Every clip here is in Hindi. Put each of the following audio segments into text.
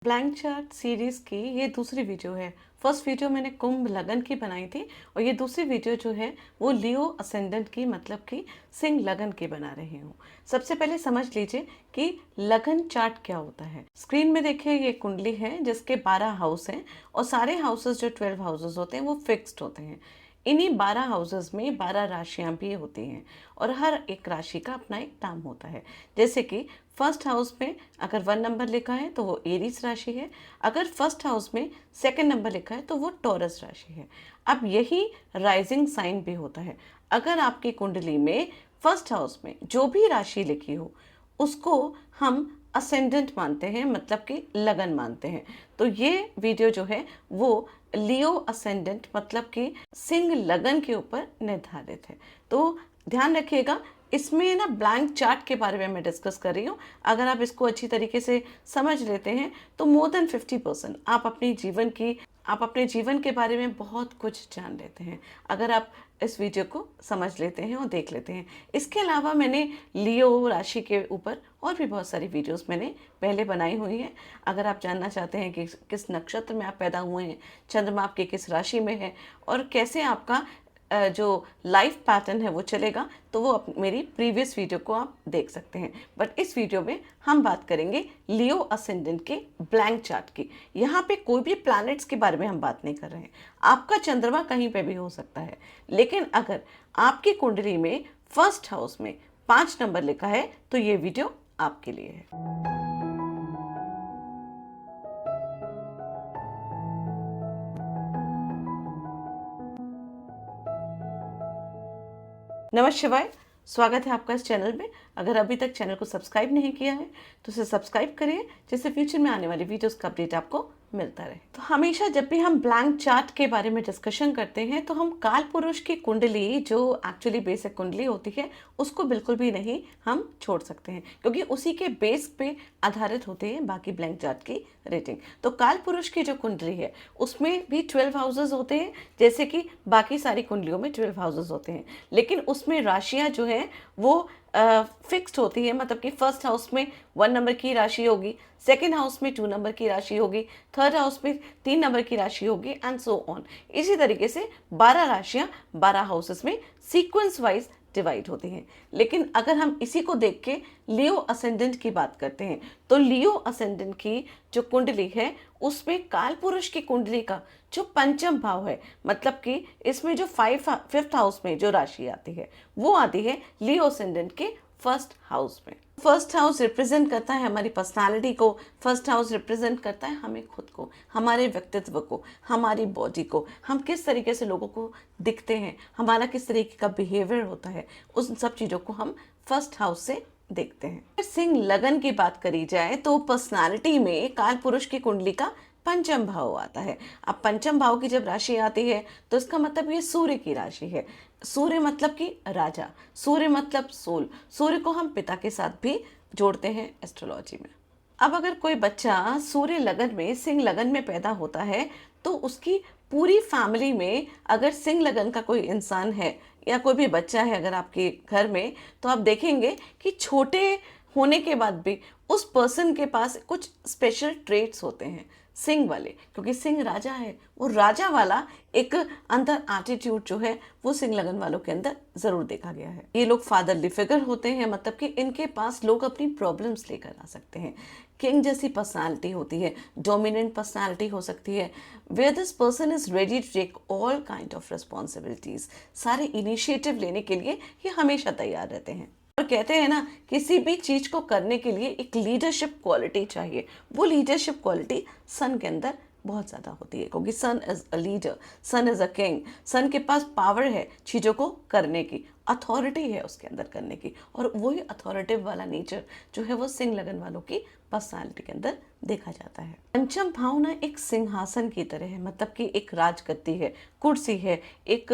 ब्लैंक चार्ट सीरीज़ की ये दूसरी वीडियो है। फर्स्ट वीडियो मैंने कुंभ लगन की बनाई थी और ये दूसरी वीडियो जो है वो लियो असेंडेंट की मतलब कि सिंह लगन की बना रही हूँ। सबसे पहले समझ लीजिए कि लगन चार्ट क्या होता है। स्क्रीन में देखिए ये कुंडली है जिसके 12 हाउस हैं और सारे हाउसेस जो 12 हाउसेस होते हैं वो फिक्स्ड होते हैं। इन्हीं 12 हाउसेस में 12 राशियां भी होती हैं और हर एक राशि का अपना एक नाम होता है। जैसे कि फर्स्ट हाउस में अगर 1 नंबर लिखा है तो वो एरीज राशि है। अगर फर्स्ट हाउस में सेकंड नंबर लिखा है तो वो टॉरस राशि है। अब यही राइजिंग साइन भी होता है। अगर आपकी कुंडली में फर्स्ट हाउस में जो भी राशि लिखी हो उसको हम असेंडेंट मानते हैं, मतलब कि लगन मानते हैं। तो ये वीडियो जो है वो लियो असेंडेंट मतलब कि सिंह लगन के ऊपर निर्धारित है। तो ध्यान रखिएगा, इसमें ना ब्लैंक चार्ट के बारे में मैं डिस्कस कर रही हूँ। अगर आप इसको अच्छी तरीके से समझ लेते हैं तो मोर देन 50% आप अपने जीवन के बारे में बहुत कुछ जान लेते हैं अगर आप इस वीडियो को समझ लेते हैं और देख लेते हैं। इसके अलावा मैंने लियो राशि के ऊपर और भी बहुत सारी वीडियोस मैंने पहले बनाई हुई हैं। अगर आप जानना चाहते हैं कि किस नक्षत्र में आप पैदा हुए हैं, चंद्रमा आपके किस राशि में है और कैसे आपका जो लाइफ पैटर्न है वो चलेगा, तो वो मेरी प्रीवियस वीडियो को आप देख सकते हैं। बट इस वीडियो में हम बात करेंगे लियो असेंडेंट के ब्लैंक चार्ट की। यहाँ पे कोई भी प्लैनेट्स के बारे में हम बात नहीं कर रहे हैं। आपका चंद्रमा कहीं पे भी हो सकता है, लेकिन अगर आपकी कुंडली में फर्स्ट हाउस में 5 नंबर लिखा है तो ये वीडियो आपके लिए है। नमः शिवाय, स्वागत है आपका इस चैनल में। अगर अभी तक चैनल को सब्सक्राइब नहीं किया है तो इसे सब्सक्राइब करिए, जिससे फ्यूचर में आने वाली वीडियोस का अपडेट आपको मिलता रहे। तो हमेशा जब भी हम ब्लैंक चार्ट के बारे में डिस्कशन करते हैं तो हम काल पुरुष की कुंडली, जो एक्चुअली बेसिक कुंडली होती है, उसको बिल्कुल भी नहीं हम छोड़ सकते हैं, क्योंकि उसी के बेस पे आधारित होते हैं बाकी ब्लैंक चार्ट की रेटिंग। तो काल पुरुष की जो कुंडली है उसमें भी 12 हाउसेस होते हैं, जैसे कि बाकी सारी कुंडलियों में 12 हाउसेस होते हैं, लेकिन उसमें राशियां जो हैं वो फिक्स्ड होती है। मतलब कि फर्स्ट हाउस में 1 नंबर की राशि होगी, सेकेंड हाउस में 2 नंबर की राशि होगी, थर्ड हाउस में 3 नंबर की राशि होगी एंड सो ऑन। इसी तरीके से 12 राशियां 12 हाउसेस में सीक्वेंस वाइज डिवाइड होती हैं। लेकिन अगर हम इसी को देख के लियो असेंडेंट की बात करते हैं तो लियो असेंडेंट की जो कुंडली है उसमें काल पुरुष की कुंडली का जो पंचम भाव है, मतलब कि इसमें जो फिफ्थ हाउस में जो राशि आती है वो आती है लियो असेंडेंट के फर्स्ट हाउस में। फर्स्ट हाउस रिप्रेजेंट करता है हमारी पर्सनालिटी को, फर्स्ट हाउस रिप्रेजेंट करता है हमें खुद को, हमारे व्यक्तित्व को, हमारी बॉडी को, हम किस तरीके से लोगों को दिखते हैं, हमारा किस तरीके का बिहेवियर होता है, उस सब चीज़ों को हम फर्स्ट हाउस से देखते हैं। सिंह लगन की बात करी जाए तो पर्सनालिटी में काल पुरुष की कुंडली का पंचम भाव आता है। अब पंचम भाव की जब राशि आती है तो इसका मतलब ये सूर्य की राशि है। सूर्य मतलब कि राजा, सूर्य मतलब सोल। सूर्य को हम पिता के साथ भी जोड़ते हैं एस्ट्रोलॉजी में। अब अगर कोई बच्चा सूर्य लगन में, सिंह लगन में पैदा होता है तो उसकी पूरी फैमिली में अगर सिंह लगन का कोई इंसान है या कोई भी बच्चा है अगर आपके घर में, तो आप देखेंगे कि छोटे होने के बाद भी उस पर्सन के पास कुछ स्पेशल ट्रेट्स होते हैं सिंह वाले, क्योंकि सिंह राजा है। वो राजा वाला एक अंदर एटीट्यूड जो है वो सिंह लगन वालों के अंदर जरूर देखा गया है। ये लोग फादरली फिगर होते हैं, मतलब कि इनके पास लोग अपनी प्रॉब्लम्स लेकर आ सकते हैं। किंग जैसी पर्सनालिटी होती है, डोमिनेंट पर्सनालिटी हो सकती है, where this person is ready to take all kind of responsibilities. सारे इनिशिएटिव लेने के लिए ये हमेशा तैयार रहते हैं। और कहते हैं ना, किसी भी चीज को करने के लिए एक लीडरशिप क्वालिटी चाहिए। वो लीडरशिप क्वालिटी सन के अंदर बहुत ज़्यादा होती है, क्योंकि sun is a leader, sun is a king. Sun के पास पावर है चीज़ों को करने की, अथॉरिटी है उसके अंदर करने की, और वही अथॉरिटिव वाला नेचर जो है वो सिंह लगन वालों की पर्सनालिटी के अंदर देखा जाता है। पंचम भाव ना एक सिंहासन की तरह है, मतलब कि एक राजगद्दी है, कुर्सी है, एक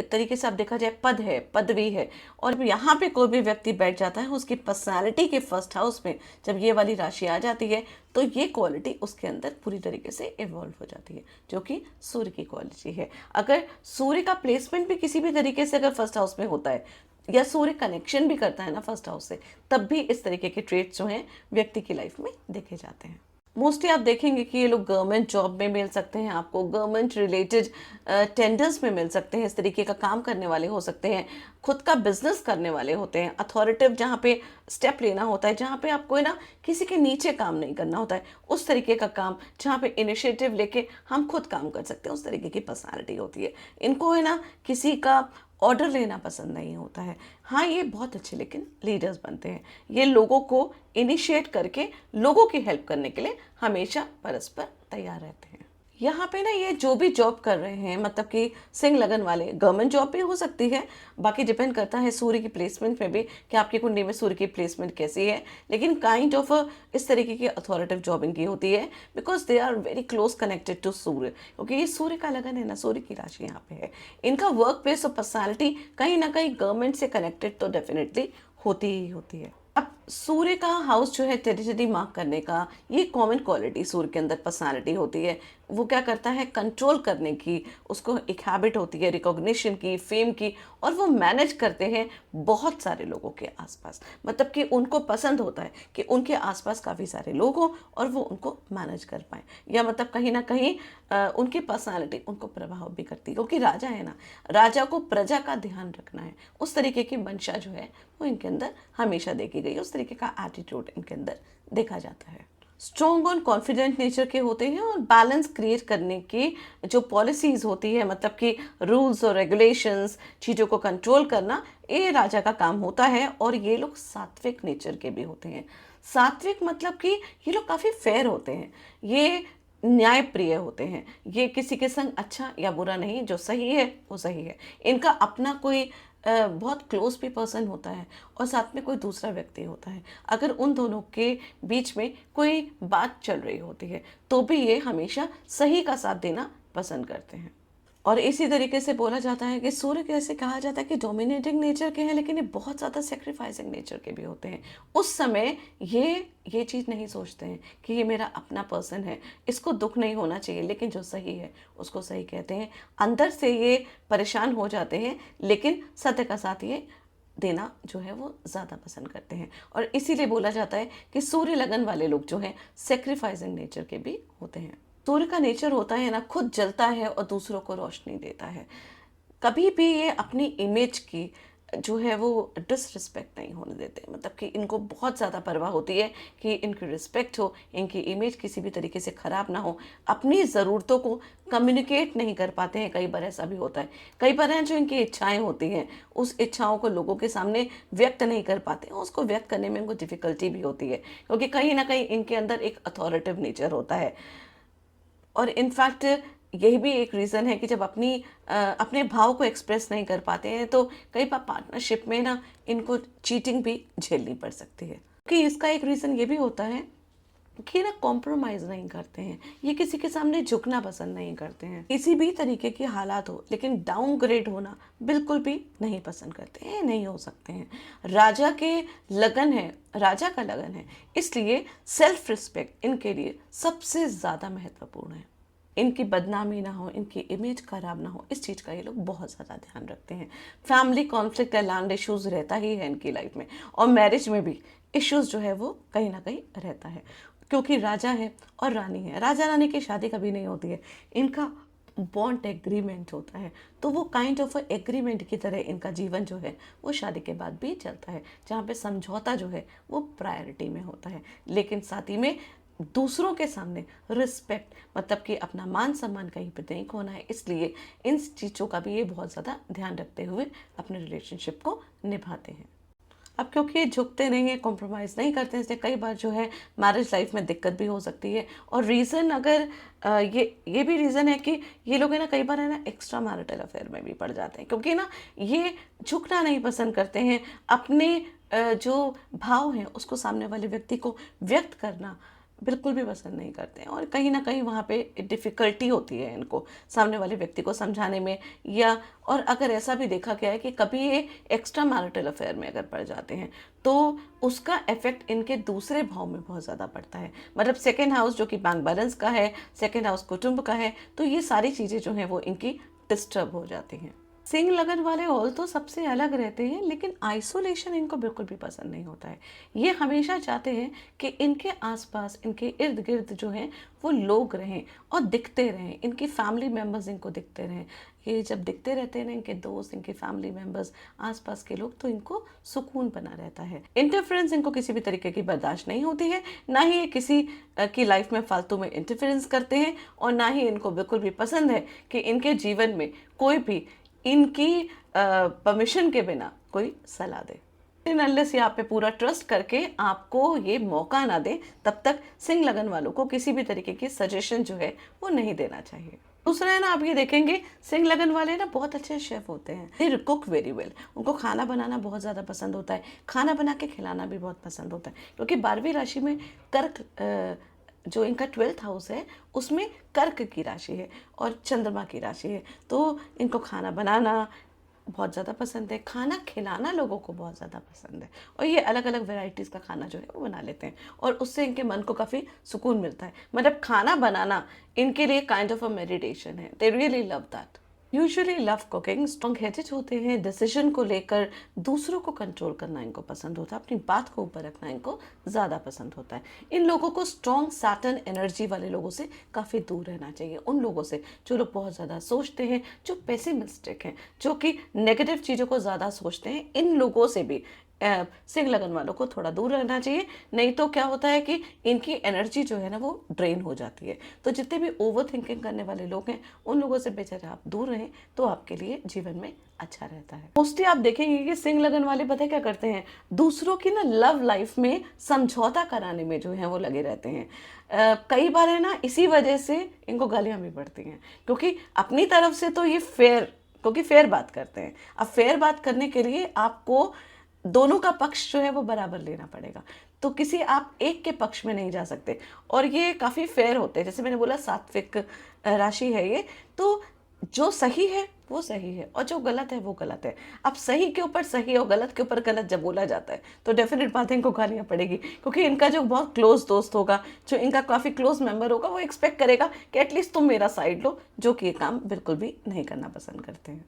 तरीके से आप देखा जाए पद है, पदवी है, और यहाँ पे कोई भी व्यक्ति बैठ जाता है उसकी पर्सनालिटी के फर्स्ट हाउस में जब ये वाली राशि आ जाती है तो ये क्वालिटी उसके अंदर पूरी तरीके से इवॉल्व हो जाती है, जो कि सूर्य की क्वालिटी है। अगर सूर्य का प्लेसमेंट भी किसी भी तरीके से अगर फर्स्ट हाउस में होता है या सूर्य कनेक्शन भी करता है ना फर्स्ट हाउस से, तब भी इस तरीके के ट्रेट्स जो हैं व्यक्ति की लाइफ में देखे जाते हैं। मोस्टली आप देखेंगे कि ये लोग गवर्नमेंट जॉब में मिल सकते हैं, आपको गवर्नमेंट रिलेटेड टेंडर्स में मिल सकते हैं, इस तरीके का काम करने वाले हो सकते हैं, खुद का बिजनेस करने वाले होते हैं, अथॉरिटिव जहाँ पे स्टेप लेना होता है, जहाँ पे आपको है ना किसी के नीचे काम नहीं करना होता है, उस तरीके का काम, जहाँ पे इनिशिएटिव लेके हम खुद काम कर सकते हैं, उस तरीके की पर्सनालिटी होती है। इनको है ना किसी का ऑर्डर लेना पसंद नहीं होता है। हाँ, ये बहुत अच्छे लेकिन लीडर्स बनते हैं। ये लोगों को इनिशिएट करके लोगों की हेल्प करने के लिए हमेशा परस्पर तैयार रहते हैं। यहाँ पे ना ये जो भी जॉब कर रहे हैं, मतलब कि सिंह लगन वाले, गवर्नमेंट जॉब भी हो सकती है, बाकी डिपेंड करता है सूर्य की प्लेसमेंट पे भी कि आपकी कुंडली में सूर्य की प्लेसमेंट कैसी है, लेकिन काइंड ऑफ इस तरीके की अथॉरिटिव जॉब इनकी होती है because they are very close connected to Surya, क्योंकि ये सूर्य का लगन है ना, सूर्य की राशि यहाँ पे है। इनका वर्क प्लेस और पर्सनैलिटी कहीं ना कहीं गवर्नमेंट से कनेक्टेड तो डेफिनेटली होती ही होती है। अब सूर्य का हाउस जो है टेरिटरी मार्क करने का, ये कॉमन क्वालिटी सूर्य के अंदर पर्सनालिटी होती है। वो क्या करता है, कंट्रोल करने की उसको एक हैबिट होती है, रिकॉग्निशन की, फेम की, और वो मैनेज करते हैं बहुत सारे लोगों के आसपास। मतलब कि उनको पसंद होता है कि उनके आसपास काफ़ी सारे लोग हों और वो उनको मैनेज कर पाएँ, या मतलब कहीं ना कहीं उनकी पर्सनालिटी उनको प्रभाव भी करती है, क्योंकि राजा है ना, राजा को प्रजा का ध्यान रखना है। उस तरीके की मंशा जो है वो इनके अंदर हमेशा देखी गई, उस तरीके का एटीट्यूड इनके अंदर देखा जाता है। स्ट्रॉन्ग और कॉन्फिडेंट नेचर के होते हैं, और बैलेंस क्रिएट करने की जो पॉलिसीज़ होती है, मतलब कि रूल्स और रेगुलेशंस, चीज़ों को कंट्रोल करना, ये राजा का काम होता है। और ये लोग सात्विक नेचर के भी होते हैं। सात्विक मतलब कि ये लोग काफ़ी फेयर होते हैं, ये न्याय प्रिय होते हैं, ये किसी के संग अच्छा या बुरा नहीं, जो सही है वो सही है। इनका अपना कोई बहुत क्लोज भी पर्सन होता है और साथ में कोई दूसरा व्यक्ति होता है। अगर उन दोनों के बीच में कोई बात चल रही होती है तो भी ये हमेशा सही का साथ देना पसंद करते हैं। और इसी तरीके से बोला जाता है कि सूर्य कैसे कहा जाता है कि डोमिनेटिंग नेचर के हैं, लेकिन ये बहुत ज़्यादा सेक्रीफाइसिंग नेचर के भी होते हैं। उस समय ये चीज़ नहीं सोचते हैं कि ये मेरा अपना पर्सन है, इसको दुख नहीं होना चाहिए, लेकिन जो सही है उसको सही कहते हैं। अंदर से ये परेशान हो जाते हैं, लेकिन सत्य का साथ ये देना जो है वो ज़्यादा पसंद करते हैं। और इसीलिए बोला जाता है कि सूर्य लगन वाले लोग जो हैं सेक्रीफाइसिंग नेचर के भी होते हैं। सूर्य का नेचर होता है ना, खुद जलता है और दूसरों को रोशनी देता है। कभी भी ये अपनी इमेज की जो है वो डिसरिस्पेक्ट नहीं होने देते। मतलब कि इनको बहुत ज़्यादा परवाह होती है कि इनकी रिस्पेक्ट हो, इनकी इमेज किसी भी तरीके से ख़राब ना हो। अपनी ज़रूरतों को कम्युनिकेट नहीं कर पाते हैं, कई बार ऐसा भी होता है। कई बार हैं जो इनकी इच्छाएं होती हैं, उस इच्छाओं को लोगों के सामने व्यक्त नहीं कर पाते हैं, उसको व्यक्त करने में इनको डिफ़िकल्टी भी होती है, क्योंकि कहीं ना कहीं इनके अंदर एक अथॉरिटिव नेचर होता है। और इनफैक्ट यही भी एक रीज़न है कि जब अपने भाव को एक्सप्रेस नहीं कर पाते हैं तो कई बार पार्टनरशिप में ना इनको चीटिंग भी झेलनी पड़ सकती है। कि इसका एक रीज़न ये भी होता है कि ना कॉम्प्रोमाइज़ नहीं करते हैं, ये किसी के सामने झुकना पसंद नहीं करते हैं। किसी भी तरीके के हालात हो, लेकिन डाउनग्रेड होना बिल्कुल भी नहीं पसंद करते हैं, नहीं हो सकते हैं। राजा के लगन है, राजा का लगन है, इसलिए सेल्फ रिस्पेक्ट इनके लिए सबसे ज़्यादा महत्वपूर्ण है। इनकी बदनामी ना हो, इनकी इमेज खराब ना हो, इस चीज़ का ये लोग बहुत ज़्यादा ध्यान रखते हैं। फैमिली कॉन्फ्लिक्ट या लैंड इश्यूज़ रहता ही है इनकी लाइफ में, और मैरिज में भी इश्यूज़ जो है वो कहीं ना कहीं रहता है, क्योंकि राजा है और रानी है। राजा रानी की शादी कभी नहीं होती है, इनका बॉन्ड एग्रीमेंट होता है। तो वो काइंड ऑफ एग्रीमेंट की तरह इनका जीवन जो है वो शादी के बाद भी चलता है, जहाँ पे समझौता जो है वो प्रायोरिटी में होता है, लेकिन साथ ही में दूसरों के सामने रिस्पेक्ट, मतलब कि अपना मान सम्मान कहीं पे नहीं खोना है। इसलिए इन चीज़ों का भी ये बहुत ज़्यादा ध्यान रखते हुए अपने रिलेशनशिप को निभाते हैं। अब क्योंकि ये झुकते नहीं हैं, कॉम्प्रोमाइज़ नहीं करते हैं, इसलिए कई बार जो है मैरिज लाइफ में दिक्कत भी हो सकती है। और रीज़न अगर ये भी रीज़न है कि ये लोग है ना, कई बार है ना एक्स्ट्रा मैरिटल अफेयर में भी पड़ जाते हैं, क्योंकि ना ये झुकना नहीं पसंद करते हैं। अपने जो भाव हैं उसको सामने वाले व्यक्ति को व्यक्त करना बिल्कुल भी पसंद नहीं करते हैं, और कहीं ना कहीं वहाँ पे डिफ़िकल्टी होती है इनको सामने वाले व्यक्ति को समझाने में। या और अगर ऐसा भी देखा गया है कि कभी ये एक्स्ट्रा मैरिटल अफेयर में अगर पड़ जाते हैं तो उसका इफेक्ट इनके दूसरे भाव में बहुत ज़्यादा पड़ता है। मतलब सेकेंड हाउस जो कि बैंक बैलेंस का है, सेकेंड हाउस कुटुंब का है, तो ये सारी चीज़ें जो हैं वो इनकी डिस्टर्ब हो जाती हैं। सिंह लगन वाले ऑल तो सबसे अलग रहते हैं, लेकिन आइसोलेशन इनको बिल्कुल भी पसंद नहीं होता है। ये हमेशा चाहते हैं कि इनके आसपास, इनके इर्द गिर्द जो हैं वो लोग रहें और दिखते रहें, इनकी फैमिली मेम्बर्स इनको दिखते रहें। ये जब दिखते रहते हैं ना, इनके दोस्त, इनके फैमिली मेम्बर्स, आसपास के लोग, तो इनको सुकून बना रहता है। इंटरफेरेंस इनको किसी भी तरीके की बर्दाश्त नहीं होती है, ना ही ये किसी की लाइफ में फालतू में इंटरफेरेंस करते हैं, और ना ही इनको बिल्कुल भी पसंद है कि इनके जीवन में कोई भी इनकी परमिशन के बिना कोई सलाह दे। अनलेस यहाँ पे पूरा ट्रस्ट करके आपको ये मौका ना दे, तब तक सिंह लगन वालों को किसी भी तरीके की सजेशन जो है वो नहीं देना चाहिए। दूसरा है ना, आप ये देखेंगे सिंह लगन वाले ना बहुत अच्छे शेफ होते हैं। They cook very well. उनको खाना बनाना बहुत ज़्यादा पसंद होता है, खाना बना के खिलाना भी बहुत पसंद होता है, क्योंकि 12वीं राशि में कर्क जो इनका 12th हाउस है उसमें कर्क की राशि है और चंद्रमा की राशि है। तो इनको खाना बनाना बहुत ज़्यादा पसंद है, खाना खिलाना लोगों को बहुत ज़्यादा पसंद है, और ये अलग अलग वैरायटीज़ का खाना जो है वो बना लेते हैं, और उससे इनके मन को काफ़ी सुकून मिलता है। मतलब खाना बनाना इनके लिए काइंड ऑफ अ मेडिटेशन है। They really love that. Usually love cooking. Strong headed होते हैं, डिसीजन को लेकर दूसरों को कंट्रोल करना इनको पसंद होता है, अपनी बात को ऊपर रखना इनको ज़्यादा पसंद होता है। इन लोगों को स्ट्रॉन्ग सैटर्न एनर्जी वाले लोगों से काफ़ी दूर रहना चाहिए। उन लोगों से जो लोग बहुत ज़्यादा सोचते हैं, जो पेसिमिस्टिक हैं, जो कि नेगेटिव चीज़ों को ज़्यादा सोचते हैं, इन लोगों से भी सिंह लगन वालों को थोड़ा दूर रहना चाहिए। नहीं तो क्या होता है कि इनकी एनर्जी जो है ना वो ड्रेन हो जाती है। तो जितने भी ओवर थिंकिंग करने वाले लोग हैं, उन लोगों से बेचारे आप दूर रहें तो आपके लिए जीवन में अच्छा रहता है। मोस्टली आप देखेंगे कि सिंह लगन वाले पता है क्या करते हैं, दूसरों की ना लव लाइफ में समझौता कराने में जो है वो लगे रहते हैं। कई बार है ना, इसी वजह से इनको गालियां भी पड़ती हैं, क्योंकि अपनी तरफ से तो ये क्योंकि फेयर बात करते हैं। अब फेयर बात करने के लिए आपको दोनों का पक्ष जो है वो बराबर लेना पड़ेगा, तो किसी आप एक के पक्ष में नहीं जा सकते। और ये काफ़ी फेयर होते हैं, जैसे मैंने बोला सात्विक राशि है ये, तो जो सही है वो सही है और जो गलत है वो गलत है। अब सही के ऊपर सही और गलत के ऊपर गलत जब बोला जाता है तो डेफिनेट बात है इनको गालियाँ पड़ेगी, क्योंकि इनका जो बहुत क्लोज दोस्त होगा, जो इनका काफ़ी क्लोज मेंबर होगा, वो एक्सपेक्ट करेगा कि एटलीस्ट तुम मेरा साइड लो, जो कि ये काम बिल्कुल भी नहीं करना पसंद करते हैं।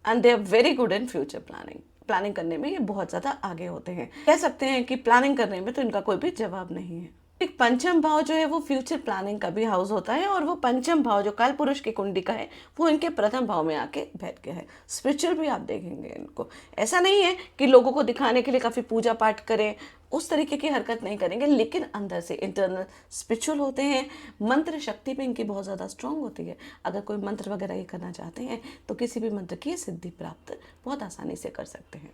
And they are very good in future planning करने में ये बहुत ज़्यादा आगे होते हैं। कह सकते हैं कि प्लानिंग करने में तो इनका कोई भी जवाब नहीं है। एक पंचम भाव जो है वो फ्यूचर प्लानिंग का भी हाउस होता है, और वो पंचम भाव जो काल पुरुष की कुंडली का है वो इनके प्रथम भाव में आके बैठ गया है। स्पिरिचुअल भी आप देखेंगे इनको, ऐसा नहीं है कि लोगों को दिखाने के लिए काफ़ी पूजा पाठ करें, उस तरीके की हरकत नहीं करेंगे, लेकिन अंदर से इंटरनल स्पिरिचुअल होते हैं। मंत्र शक्ति भी इनकी बहुत ज़्यादा स्ट्रांग होती है। अगर कोई मंत्र वगैरह ये करना चाहते हैं तो किसी भी मंत्र की सिद्धि प्राप्त बहुत आसानी से कर सकते हैं,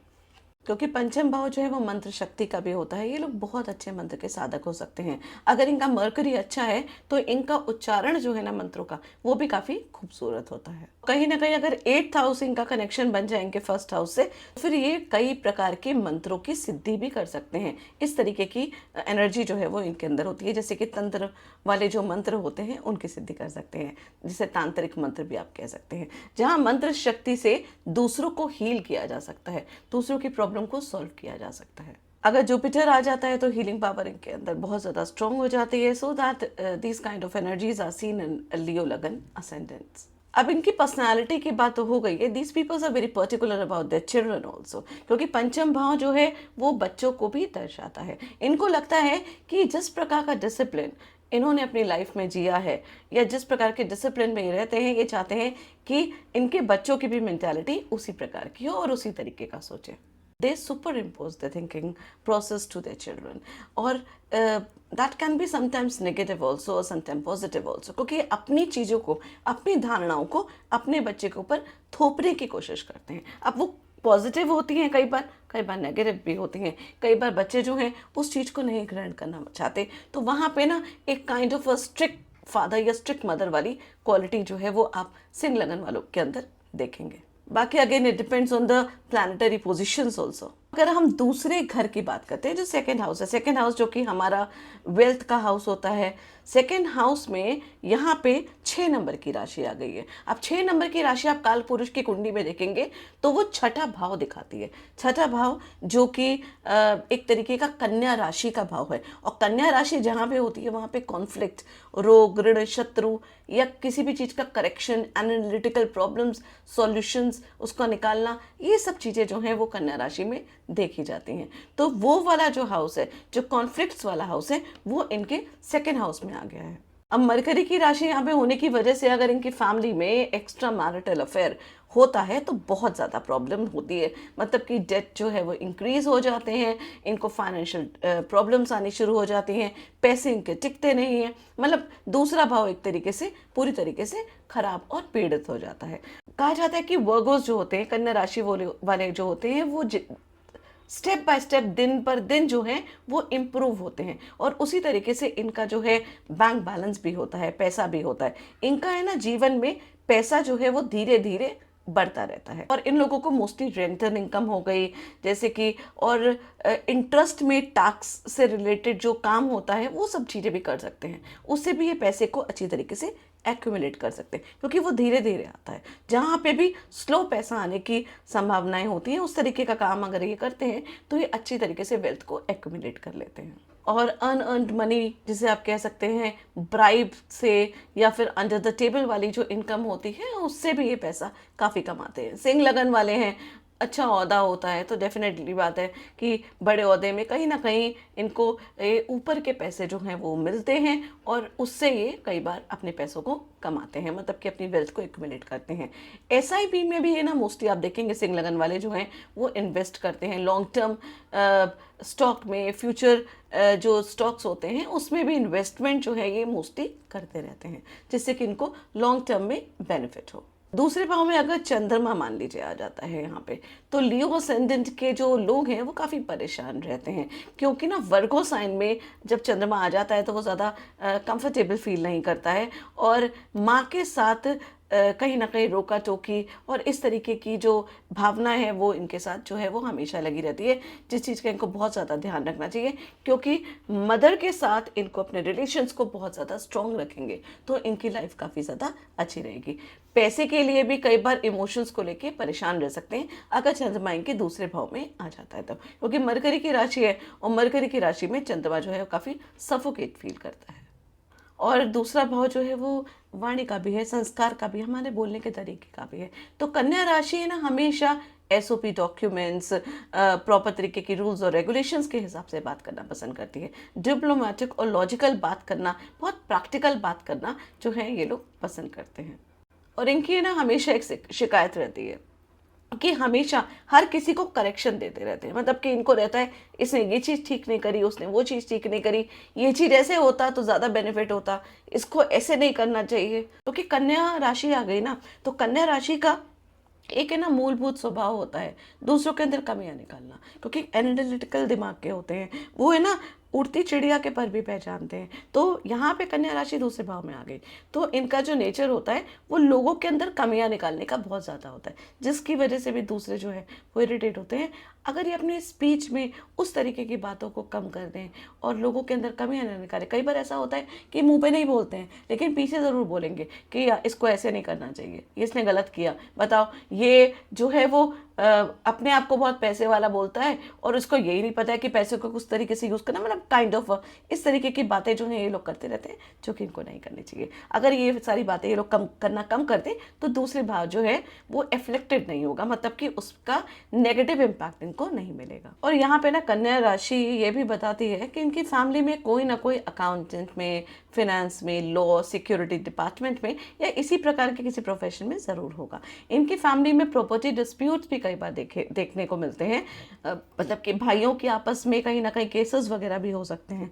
क्योंकि पंचम भाव जो है वो मंत्र शक्ति का भी होता है। ये लोग बहुत अच्छे मंत्र के साधक हो सकते हैं। अगर इनका मरकरी अच्छा है तो इनका उच्चारण जो है ना मंत्रों का, वो भी काफ़ी खूबसूरत होता है। कहीं ना कहीं अगर 8th हाउस इनका कनेक्शन बन जाए इनके 1st हाउस से, फिर ये कई प्रकार के मंत्रों की सिद्धि भी कर सकते हैं। इस तरीके की एनर्जी जो है वो इनके अंदर होती है, जैसे कि तंत्र वाले जो मंत्र होते हैं उनकी सिद्धि कर सकते हैं, जिसे तांत्रिक मंत्र भी आप कह सकते हैं, जहाँ मंत्र शक्ति से दूसरों को हील किया जा सकता है, दूसरों की प्रॉब्लम को सॉल्व किया जा सकता है। अगर जुपिटर आ जाता है तो हीलिंग पावर इनके अंदर बहुत ज़्यादा स्ट्रॉन्ग हो जाती है। So that these kind of energies are seen in Leo lagan ascendants. अब इनकी पर्सनालिटी की बात तो हो गई है। These peoples are very particular about their children also, क्योंकि पंचम भाव जो है वो बच्चों को भी दर्शाता है। इनको लगता है कि जिस प्रकार का डिसिप्लिन इन्होंने अपनी लाइफ में जिया है, या जिस प्रकार के डिसिप्लिन में ये रहते हैं, ये चाहते हैं कि इनके बच्चों की भी मेंटालिटी उसी प्रकार की हो और उसी तरीके का सोचे। They superimpose their thinking process to their children, और that can be sometimes negative also or sometimes positive also, क्योंकि अपनी चीज़ों को, अपनी धारणाओं को अपने बच्चे के ऊपर थोपने की कोशिश करते हैं। अब वो पॉजिटिव होती हैं, कई बार नेगेटिव भी होती हैं। कई बार बच्चे जो हैं उस चीज़ को नहीं ग्रहण करना चाहते, तो वहाँ पे ना एक kind of a strict father या स्ट्रिक्ट मदर वाली क्वालिटी जो है वो आप सिंह लगन वालों के अंदर देखेंगे। बाकी again it depends on the planetary positions also. अगर हम दूसरे घर की बात करते हैं, जो सेकंड हाउस है, सेकंड हाउस जो कि हमारा वेल्थ का हाउस होता है, सेकंड हाउस में यहाँ पे 6 नंबर की राशि आ गई है। अब 6 नंबर की राशि आप काल पुरुष की कुंडली में देखेंगे तो वो छठा भाव दिखाती है। छठा भाव जो कि एक तरीके का कन्या राशि का भाव है, और कन्या राशि जहाँ पे होती है वहाँ पे कॉन्फ्लिक्ट, रोग, ऋण, शत्रु या किसी भी चीज़ का करेक्शन, एनालिटिकल प्रॉब्लम्स, सॉल्यूशंस उसका निकालना, ये सब चीज़ें जो हैं वो कन्या राशि में देखी जाती हैं। तो वो वाला जो हाउस है, जो कॉन्फ्लिक्ट्स वाला हाउस है, वो इनके सेकेंड हाउस में आ गया है। अब मरकरी की राशि यहाँ पे होने की वजह से अगर इनकी फैमिली में एक्स्ट्रा मैरिटल अफेयर होता है तो बहुत ज़्यादा प्रॉब्लम होती है, मतलब कि डेट जो है वो इंक्रीज हो जाते हैं, इनको फाइनेंशियल प्रॉब्लम्स आनी शुरू हो जाती हैं, पैसे इनके टिकते नहीं हैं, मतलब दूसरा भाव एक तरीके से पूरी तरीके से खराब और पीड़ित हो जाता है। कहा जाता है कि वर्गोस जो होते हैं, कन्या राशि वाले जो होते हैं, वो स्टेप बाय स्टेप, दिन पर दिन जो है वो इम्प्रूव होते हैं, और उसी तरीके से इनका जो है बैंक बैलेंस भी होता है, पैसा भी होता है इनका, है ना, जीवन में पैसा जो है वो धीरे धीरे बढ़ता रहता है। और इन लोगों को मोस्टली रेंटल इनकम हो गई, जैसे कि, और इंटरेस्ट में टैक्स से रिलेटेड जो काम होता है वो सब चीज़ें भी कर सकते हैं, उससे भी ये पैसे को अच्छी तरीके से एक्यूमुलेट कर सकते हैं, क्योंकि वो धीरे धीरे आता है। जहाँ पे भी स्लो पैसा आने की संभावनाएं होती हैं, उस तरीके का काम अगर ये करते हैं तो ये अच्छी तरीके से वेल्थ को एक्यूमुलेट कर लेते हैं। और अनअर्न्ड मनी जिसे आप कह सकते हैं, ब्राइब से या फिर अंडर द टेबल वाली जो इनकम होती है, उससे भी ये पैसा काफ़ी कमाते हैं। सिंह लगन वाले हैं, अच्छा ओहदा होता है तो डेफिनेटली बात है कि बड़े ओहदे में कहीं ना कहीं इनको ऊपर के पैसे जो हैं वो मिलते हैं, और उससे ये कई बार अपने पैसों को कमाते हैं, मतलब कि अपनी वेल्थ को एक्यूमुलेट करते हैं। एसआईपी में भी है ना, मोस्टली आप देखेंगे सिंह लगन वाले जो हैं वो इन्वेस्ट करते हैं लॉन्ग टर्म स्टॉक में, फ्यूचर जो स्टॉक्स होते हैं उसमें भी इन्वेस्टमेंट जो है ये मोस्टली करते रहते हैं, जिससे कि इनको लॉन्ग टर्म में बेनिफिट हो। दूसरे भाव में अगर चंद्रमा मान लीजिए आ जाता है यहाँ पे, तो लियो असेंडेंट के जो लोग हैं वो काफ़ी परेशान रहते हैं, क्योंकि ना वर्गो साइन में जब चंद्रमा आ जाता है तो वो ज़्यादा कंफर्टेबल फील नहीं करता है, और माँ के साथ कहीं ना कहीं रोका टोकी और इस तरीके की जो भावना है वो इनके साथ जो है वो हमेशा लगी रहती है, जिस चीज़ का इनको बहुत ज़्यादा ध्यान रखना चाहिए, क्योंकि मदर के साथ इनको अपने रिलेशंस को बहुत ज़्यादा स्ट्रॉन्ग रखेंगे तो इनकी लाइफ काफ़ी ज़्यादा अच्छी रहेगी। पैसे के लिए भी कई बार इमोशंस को लेके परेशान रह सकते हैं अगर चंद्रमा इनके दूसरे भाव में आ जाता है तब, क्योंकि मरकरी की राशि है, और मरकरी की राशि में चंद्रमा जो है वो काफ़ी सफोकेट फील करता है। और दूसरा भाव जो है वो वाणी का भी है, संस्कार का भी, हमारे बोलने के तरीके का भी है। तो कन्या राशि है ना, हमेशा एसओपी डॉक्यूमेंट्स, प्रॉपर तरीके की रूल्स और रेगुलेशंस के हिसाब से बात करना पसंद करती है। डिप्लोमेटिक और लॉजिकल बात करना, बहुत प्रैक्टिकल बात करना जो है ये लोग पसंद करते हैं। और इनकी है ना हमेशा एक शिकायत रहती है कि हमेशा हर किसी को करेक्शन देते रहते हैं, मतलब कि इनको रहता है इसने ये चीज़ ठीक नहीं करी, उसने वो चीज़ ठीक नहीं करी, ये चीज़ ऐसे होता तो ज़्यादा बेनिफिट होता, इसको ऐसे नहीं करना चाहिए। क्योंकि कन्या राशि आ गई ना, तो कन्या राशि का एक है ना मूलभूत स्वभाव होता है दूसरों के अंदर कमियां निकालना, क्योंकि एनालिटिकल दिमाग के होते हैं वो, है ना, उड़ती चिड़िया के पर भी पहचानते हैं। तो यहाँ पे कन्या राशि दूसरे भाव में आ गई, तो इनका जो नेचर होता है वो लोगों के अंदर कमियां निकालने का बहुत ज़्यादा होता है, जिसकी वजह से भी दूसरे जो है वो इरिटेट होते हैं। अगर ये अपने स्पीच में उस तरीके की बातों को कम कर दें और लोगों के अंदर कमियां न निकालें, कई बार ऐसा होता है कि मुंह पे नहीं बोलते हैं लेकिन पीछे ज़रूर बोलेंगे कि यार इसको ऐसे नहीं करना चाहिए, ये इसने गलत किया, बताओ, ये जो है वो अपने आप को बहुत पैसे वाला बोलता है और उसको यही नहीं पता है कि पैसे को कुछ तरीके से यूज़ करना, मतलब काइंड ऑफ इस तरीके की बातें जो है ये लोग करते रहते हैं, जो कि इनको नहीं करनी चाहिए। अगर ये सारी बातें ये लोग कम कर दें तो दूसरे भाव जो है वो एफ्लेक्टेड नहीं होगा, मतलब कि उसका नेगेटिव इम्पैक्ट इनको नहीं मिलेगा। और यहाँ पे ना कन्या राशि ये भी बताती है कि इनकी फैमिली में कोई ना कोई अकाउंटेंट में, फिनेंस में, लॉ, सिक्योरिटी डिपार्टमेंट में या इसी प्रकार के किसी प्रोफेशन में ज़रूर होगा। इनकी फैमिली में प्रॉपर्टी डिस्प्यूट्स भी कई बार देखने को मिलते हैं, मतलब कि भाइयों के आपस में कहीं ना कहीं केसेस वगैरह भी हो सकते हैं,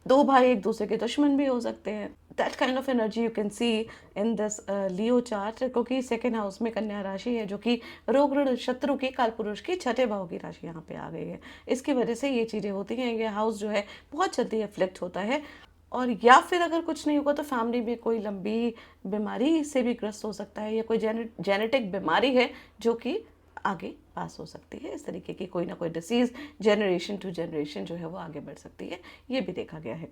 दो भाई एक दूसरे के दुश्मन भी हो सकते हैं। That kind of energy you can see in this Leo chart, क्योंकि सेकेंड हाउस में कन्या राशि है जो कि रोग, ऋण, शत्रु की, कालपुरुष की छठे भाव की राशि यहाँ पे आ गई है। इसकी वजह से ये चीज़ें होती हैं, ये हाउस जो है बहुत जल्दी अफ्लिक्ट होता है। और या फिर अगर कुछ नहीं होगा तो फैमिली में कोई लंबी बीमारी से भी ग्रस्त हो सकता है, या कोई जेनेटिक बीमारी है जो कि आगे पास हो सकती है। इस तरीके की कोई ना कोई डिसीज़ जनरेशन टू जनरेशन जो है वो आगे बढ़ सकती है, ये भी देखा गया है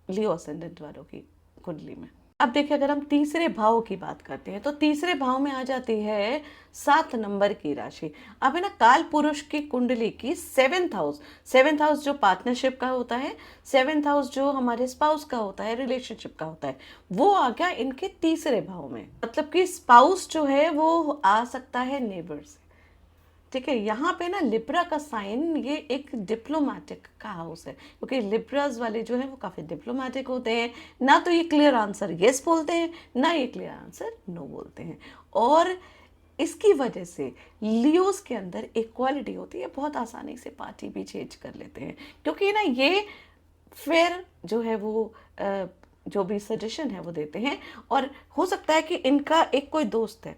लियो असेंडेंट वालों की कुंडली में। अब देखिए, अगर हम तीसरे भाव की बात करते हैं तो तीसरे भाव में आ जाती है 7 नंबर की राशि। अब है ना, काल पुरुष की कुंडली की 7th हाउस जो पार्टनरशिप का होता है, 7th हाउस जो हमारे स्पाउस का होता है, रिलेशनशिप का होता है, वो आ गया इनके तीसरे भाव में। मतलब कि स्पाउस जो है वो आ सकता है नेबर से। ठीक है, यहाँ पे ना लिब्रा का साइन ये एक डिप्लोमेटिक का हाउस है, क्योंकि लिब्राज वाले जो है वो काफ़ी डिप्लोमेटिक होते हैं। ना तो ये क्लियर आंसर यस बोलते हैं, ना ये क्लियर आंसर नो बोलते हैं। और इसकी वजह से लियोस के अंदर एक क्वालिटी होती है, बहुत आसानी से पार्टी भी चेंज कर लेते हैं, क्योंकि ना ये फेयर जो है वो जो भी सजेशन है वो देते हैं। और हो सकता है कि इनका एक कोई दोस्त है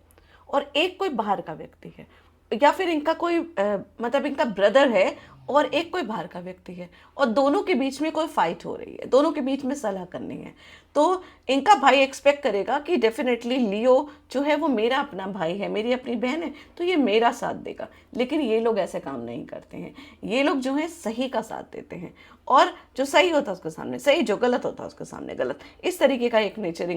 और एक कोई बाहर का व्यक्ति है, या फिर इनका कोई मतलब इनका ब्रदर है और एक कोई बाहर का व्यक्ति है, और दोनों के बीच में कोई फाइट हो रही है, दोनों के बीच में सलाह करनी है। तो इनका भाई एक्सपेक्ट करेगा कि डेफिनेटली लियो जो है वो मेरा अपना भाई है, मेरी अपनी बहन है, तो ये मेरा साथ देगा। लेकिन ये लोग ऐसे काम नहीं करते हैं। ये लोग जो है सही का साथ देते हैं, और जो सही होता है उसके सामने सही, जो गलत होता है उसके सामने गलत। इस तरीके का एक नेचर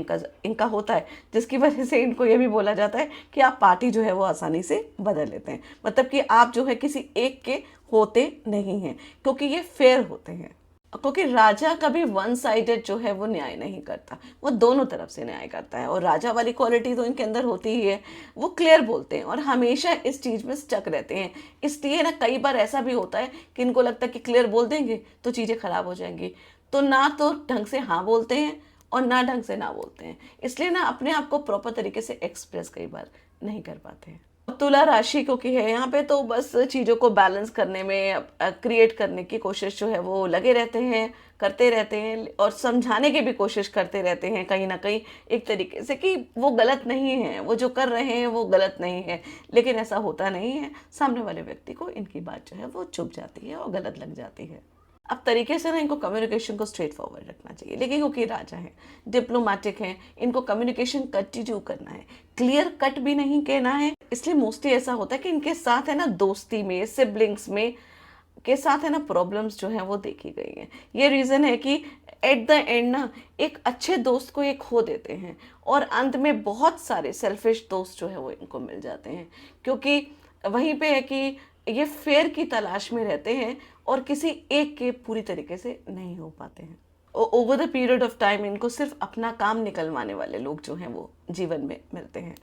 इनका होता है, जिसकी वजह से इनको ये भी बोला जाता है कि आप पार्टी जो है वो आसानी से बदल लेते हैं। मतलब कि आप जो है किसी एक के होते नहीं हैं, क्योंकि ये फेयर होते हैं। क्योंकि राजा कभी वन साइडेड जो है वो न्याय नहीं करता, वो दोनों तरफ से न्याय करता है। और राजा वाली क्वालिटी तो इनके अंदर होती ही है, वो क्लियर बोलते हैं और हमेशा इस चीज़ में स्टक रहते हैं। इसलिए ना कई बार ऐसा भी होता है कि इनको लगता है कि क्लियर बोल देंगे तो चीज़ें खराब हो जाएंगी, तो ना तो ढंग से हाँ बोलते हैं और ना ढंग से ना बोलते हैं। इसलिए ना अपने आप को प्रॉपर तरीके से एक्सप्रेस कई बार नहीं कर पाते हैं। तुला राशि क्योंकि है यहाँ पे, तो बस चीज़ों को बैलेंस करने में, क्रिएट करने की कोशिश जो है वो लगे रहते हैं, करते रहते हैं, और समझाने की भी कोशिश करते रहते हैं कहीं ना कहीं एक तरीके से कि वो गलत नहीं है, वो जो कर रहे हैं वो गलत नहीं है। लेकिन ऐसा होता नहीं है, सामने वाले व्यक्ति को इनकी बात जो है वो चुभ जाती है और गलत लग जाती है। अब तरीके से ना इनको कम्युनिकेशन को स्ट्रेट फॉरवर्ड रखना चाहिए, लेकिन क्योंकि राजा हैं, डिप्लोमेटिक हैं, इनको कम्युनिकेशन कंटिन्यू करना है, क्लियर कट भी नहीं कहना है। इसलिए मोस्टली ऐसा होता है कि इनके साथ है ना दोस्ती में, सिबलिंग्स में के साथ है ना प्रॉब्लम्स जो है वो देखी गई हैं। ये रीज़न है कि एट द एंड ना एक अच्छे दोस्त को ये खो देते हैं, और अंत में बहुत सारे सेल्फिश दोस्त जो है वो इनको मिल जाते हैं, क्योंकि वहीं पे है कि ये फेयर की तलाश में रहते हैं और किसी एक के पूरी तरीके से नहीं हो पाते हैं। Over the period of time इनको सिर्फ अपना काम निकलवाने वाले लोग जो हैं वो जीवन में मिलते हैं।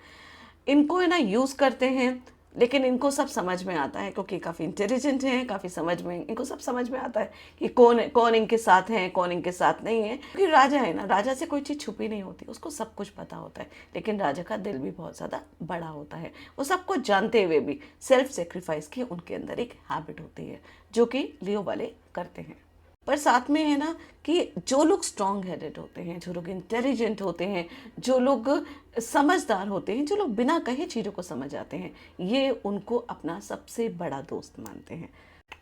इनको है ना यूज़ करते हैं, लेकिन इनको सब समझ में आता है, क्योंकि काफ़ी इंटेलिजेंट हैं, काफ़ी समझ में, इनको सब समझ में आता है कि कौन इनके साथ है, कौन इनके साथ नहीं है। क्योंकि राजा है ना, राजा से कोई चीज़ छुपी नहीं होती, उसको सब कुछ पता होता है। लेकिन राजा का दिल भी बहुत ज़्यादा बड़ा होता है, वो सब कुछ जानते हुए भी सेल्फ सेक्रीफाइस की उनके अंदर एक हैबिट होती है, जो कि लियो वाले करते हैं। पर साथ में है ना कि जो लोग स्ट्रॉन्ग हेडेड होते हैं, जो लोग इंटेलिजेंट होते हैं, जो लोग समझदार होते हैं, जो लोग बिना कहे चीज़ों को समझ आते हैं, ये उनको अपना सबसे बड़ा दोस्त मानते हैं।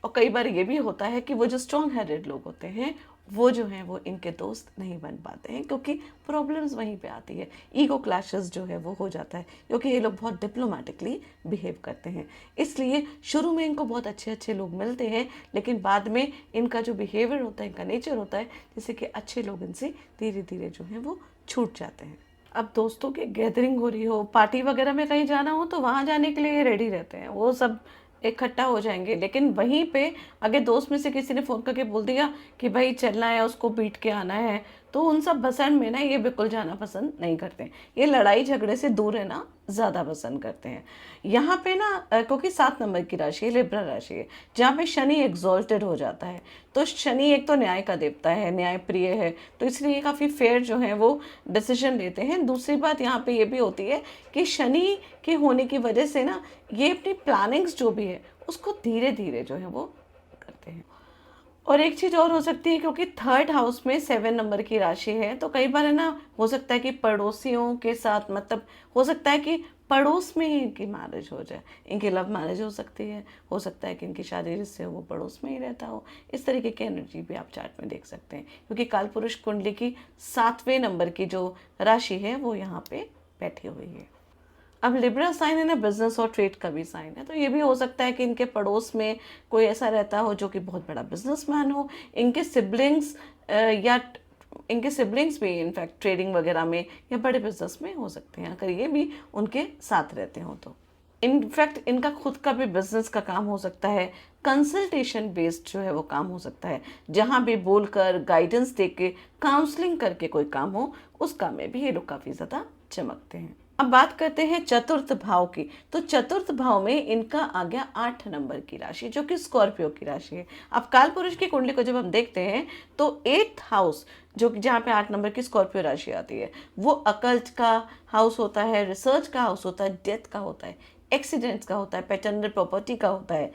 और कई बार ये भी होता है कि वो जो स्ट्रॉन्ग हेडेड लोग होते हैं वो जो हैं वो इनके दोस्त नहीं बन पाते हैं, क्योंकि प्रॉब्लम्स वहीं पे आती है, ईगो क्लैशेस जो है वो हो जाता है, क्योंकि ये लोग बहुत डिप्लोमेटिकली बिहेव करते हैं। इसलिए शुरू में इनको बहुत अच्छे अच्छे लोग मिलते हैं, लेकिन बाद में इनका जो बिहेवियर होता है, इनका नेचर होता है, जैसे कि अच्छे लोग इनसे धीरे धीरे जो है वो छूट जाते हैं। अब दोस्तों की गैदरिंग हो रही हो, पार्टी वगैरह में कहीं जाना हो, तो वहाँ जाने के लिए रेडी रहते हैं, वो सब इकट्ठा हो जाएंगे। लेकिन वहीं पे अगर दोस्त में से किसी ने फ़ोन करके बोल दिया कि भाई चलना है, उसको बीट के आना है, तो उन सब भसन में ना ये बिल्कुल जाना पसंद नहीं करते। ये लड़ाई झगड़े से दूर रहना ज़्यादा पसंद करते हैं। यहाँ पे ना क्योंकि 7 नंबर की राशि है, लिब्रा राशि है, जहाँ पे शनि एग्जॉल्टेड हो जाता है। तो शनि एक तो न्याय का देवता है, न्याय प्रिय है, तो इसलिए ये काफ़ी फेयर जो है वो डिसीजन लेते हैं। दूसरी बात यहाँ पे ये भी होती है कि शनि के होने की वजह से ना ये अपनी प्लानिंग्स जो भी है उसको धीरे धीरे जो है वो करते हैं। और एक चीज़ और हो सकती है, क्योंकि 3rd हाउस में 7 नंबर की राशि है, तो कई बार है ना हो सकता है कि पड़ोसियों के साथ, मतलब हो सकता है कि पड़ोस में ही इनकी मैरिज हो जाए, इनकी लव मैरिज हो सकती है, हो सकता है कि इनकी शादी जिससे वो पड़ोस में ही रहता हो। इस तरीके की एनर्जी भी आप चार्ट में देख सकते हैं, क्योंकि कालपुरुष कुंडली की 7वें नंबर की जो राशि है वो यहाँ पे बैठी हुई है। अब लिब्रा साइन है ना, बिजनेस और ट्रेड का भी साइन है, तो ये भी हो सकता है कि इनके पड़ोस में कोई ऐसा रहता हो जो कि बहुत बड़ा बिजनेसमैन हो, इनके सिबलिंग्स या इनके सिबलिंग्स भी इनफैक्ट ट्रेडिंग वगैरह में या बड़े बिजनेस में हो सकते हैं, अगर ये भी उनके साथ रहते हो तो। इनफैक्ट इनका खुद का भी बिजनेस का काम हो सकता है, कंसल्टेशन बेस्ड जो है वो काम हो सकता है, जहाँ भी बोलकर गाइडेंस देके काउंसलिंग करके कोई काम हो, उस काम में भी ये लोग काफ़ी ज़्यादा चमकते हैं। अब बात करते हैं चतुर्थ भाव की। तो चतुर्थ भाव में इनका आ गया 8 नंबर की राशि, जो कि स्कॉर्पियो की राशि है। अब काल पुरुष की कुंडली को जब हम देखते हैं तो 8th हाउस, जो कि जहाँ पे 8 नंबर की स्कॉर्पियो राशि आती है, वो अकल्ट का हाउस होता है, रिसर्च का हाउस होता है, डेथ का होता है, एक्सीडेंट्स का होता है, पैटर्नल प्रॉपर्टी का होता है,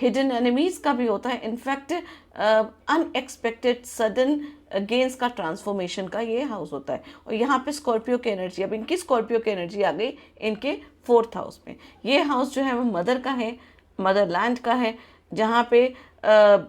हिडन एनिमीज का भी होता है, इनफैक्ट अनएक्सपेक्टेड सडन गेंस का, ट्रांसफॉर्मेशन का ये हाउस होता है। और यहाँ पे स्कॉर्पियो की एनर्जी, अब इनकी स्कॉर्पियो की एनर्जी आ गई इनके 4th हाउस में। ये हाउस जो है वो मदर का है, मदरलैंड का है, जहाँ पे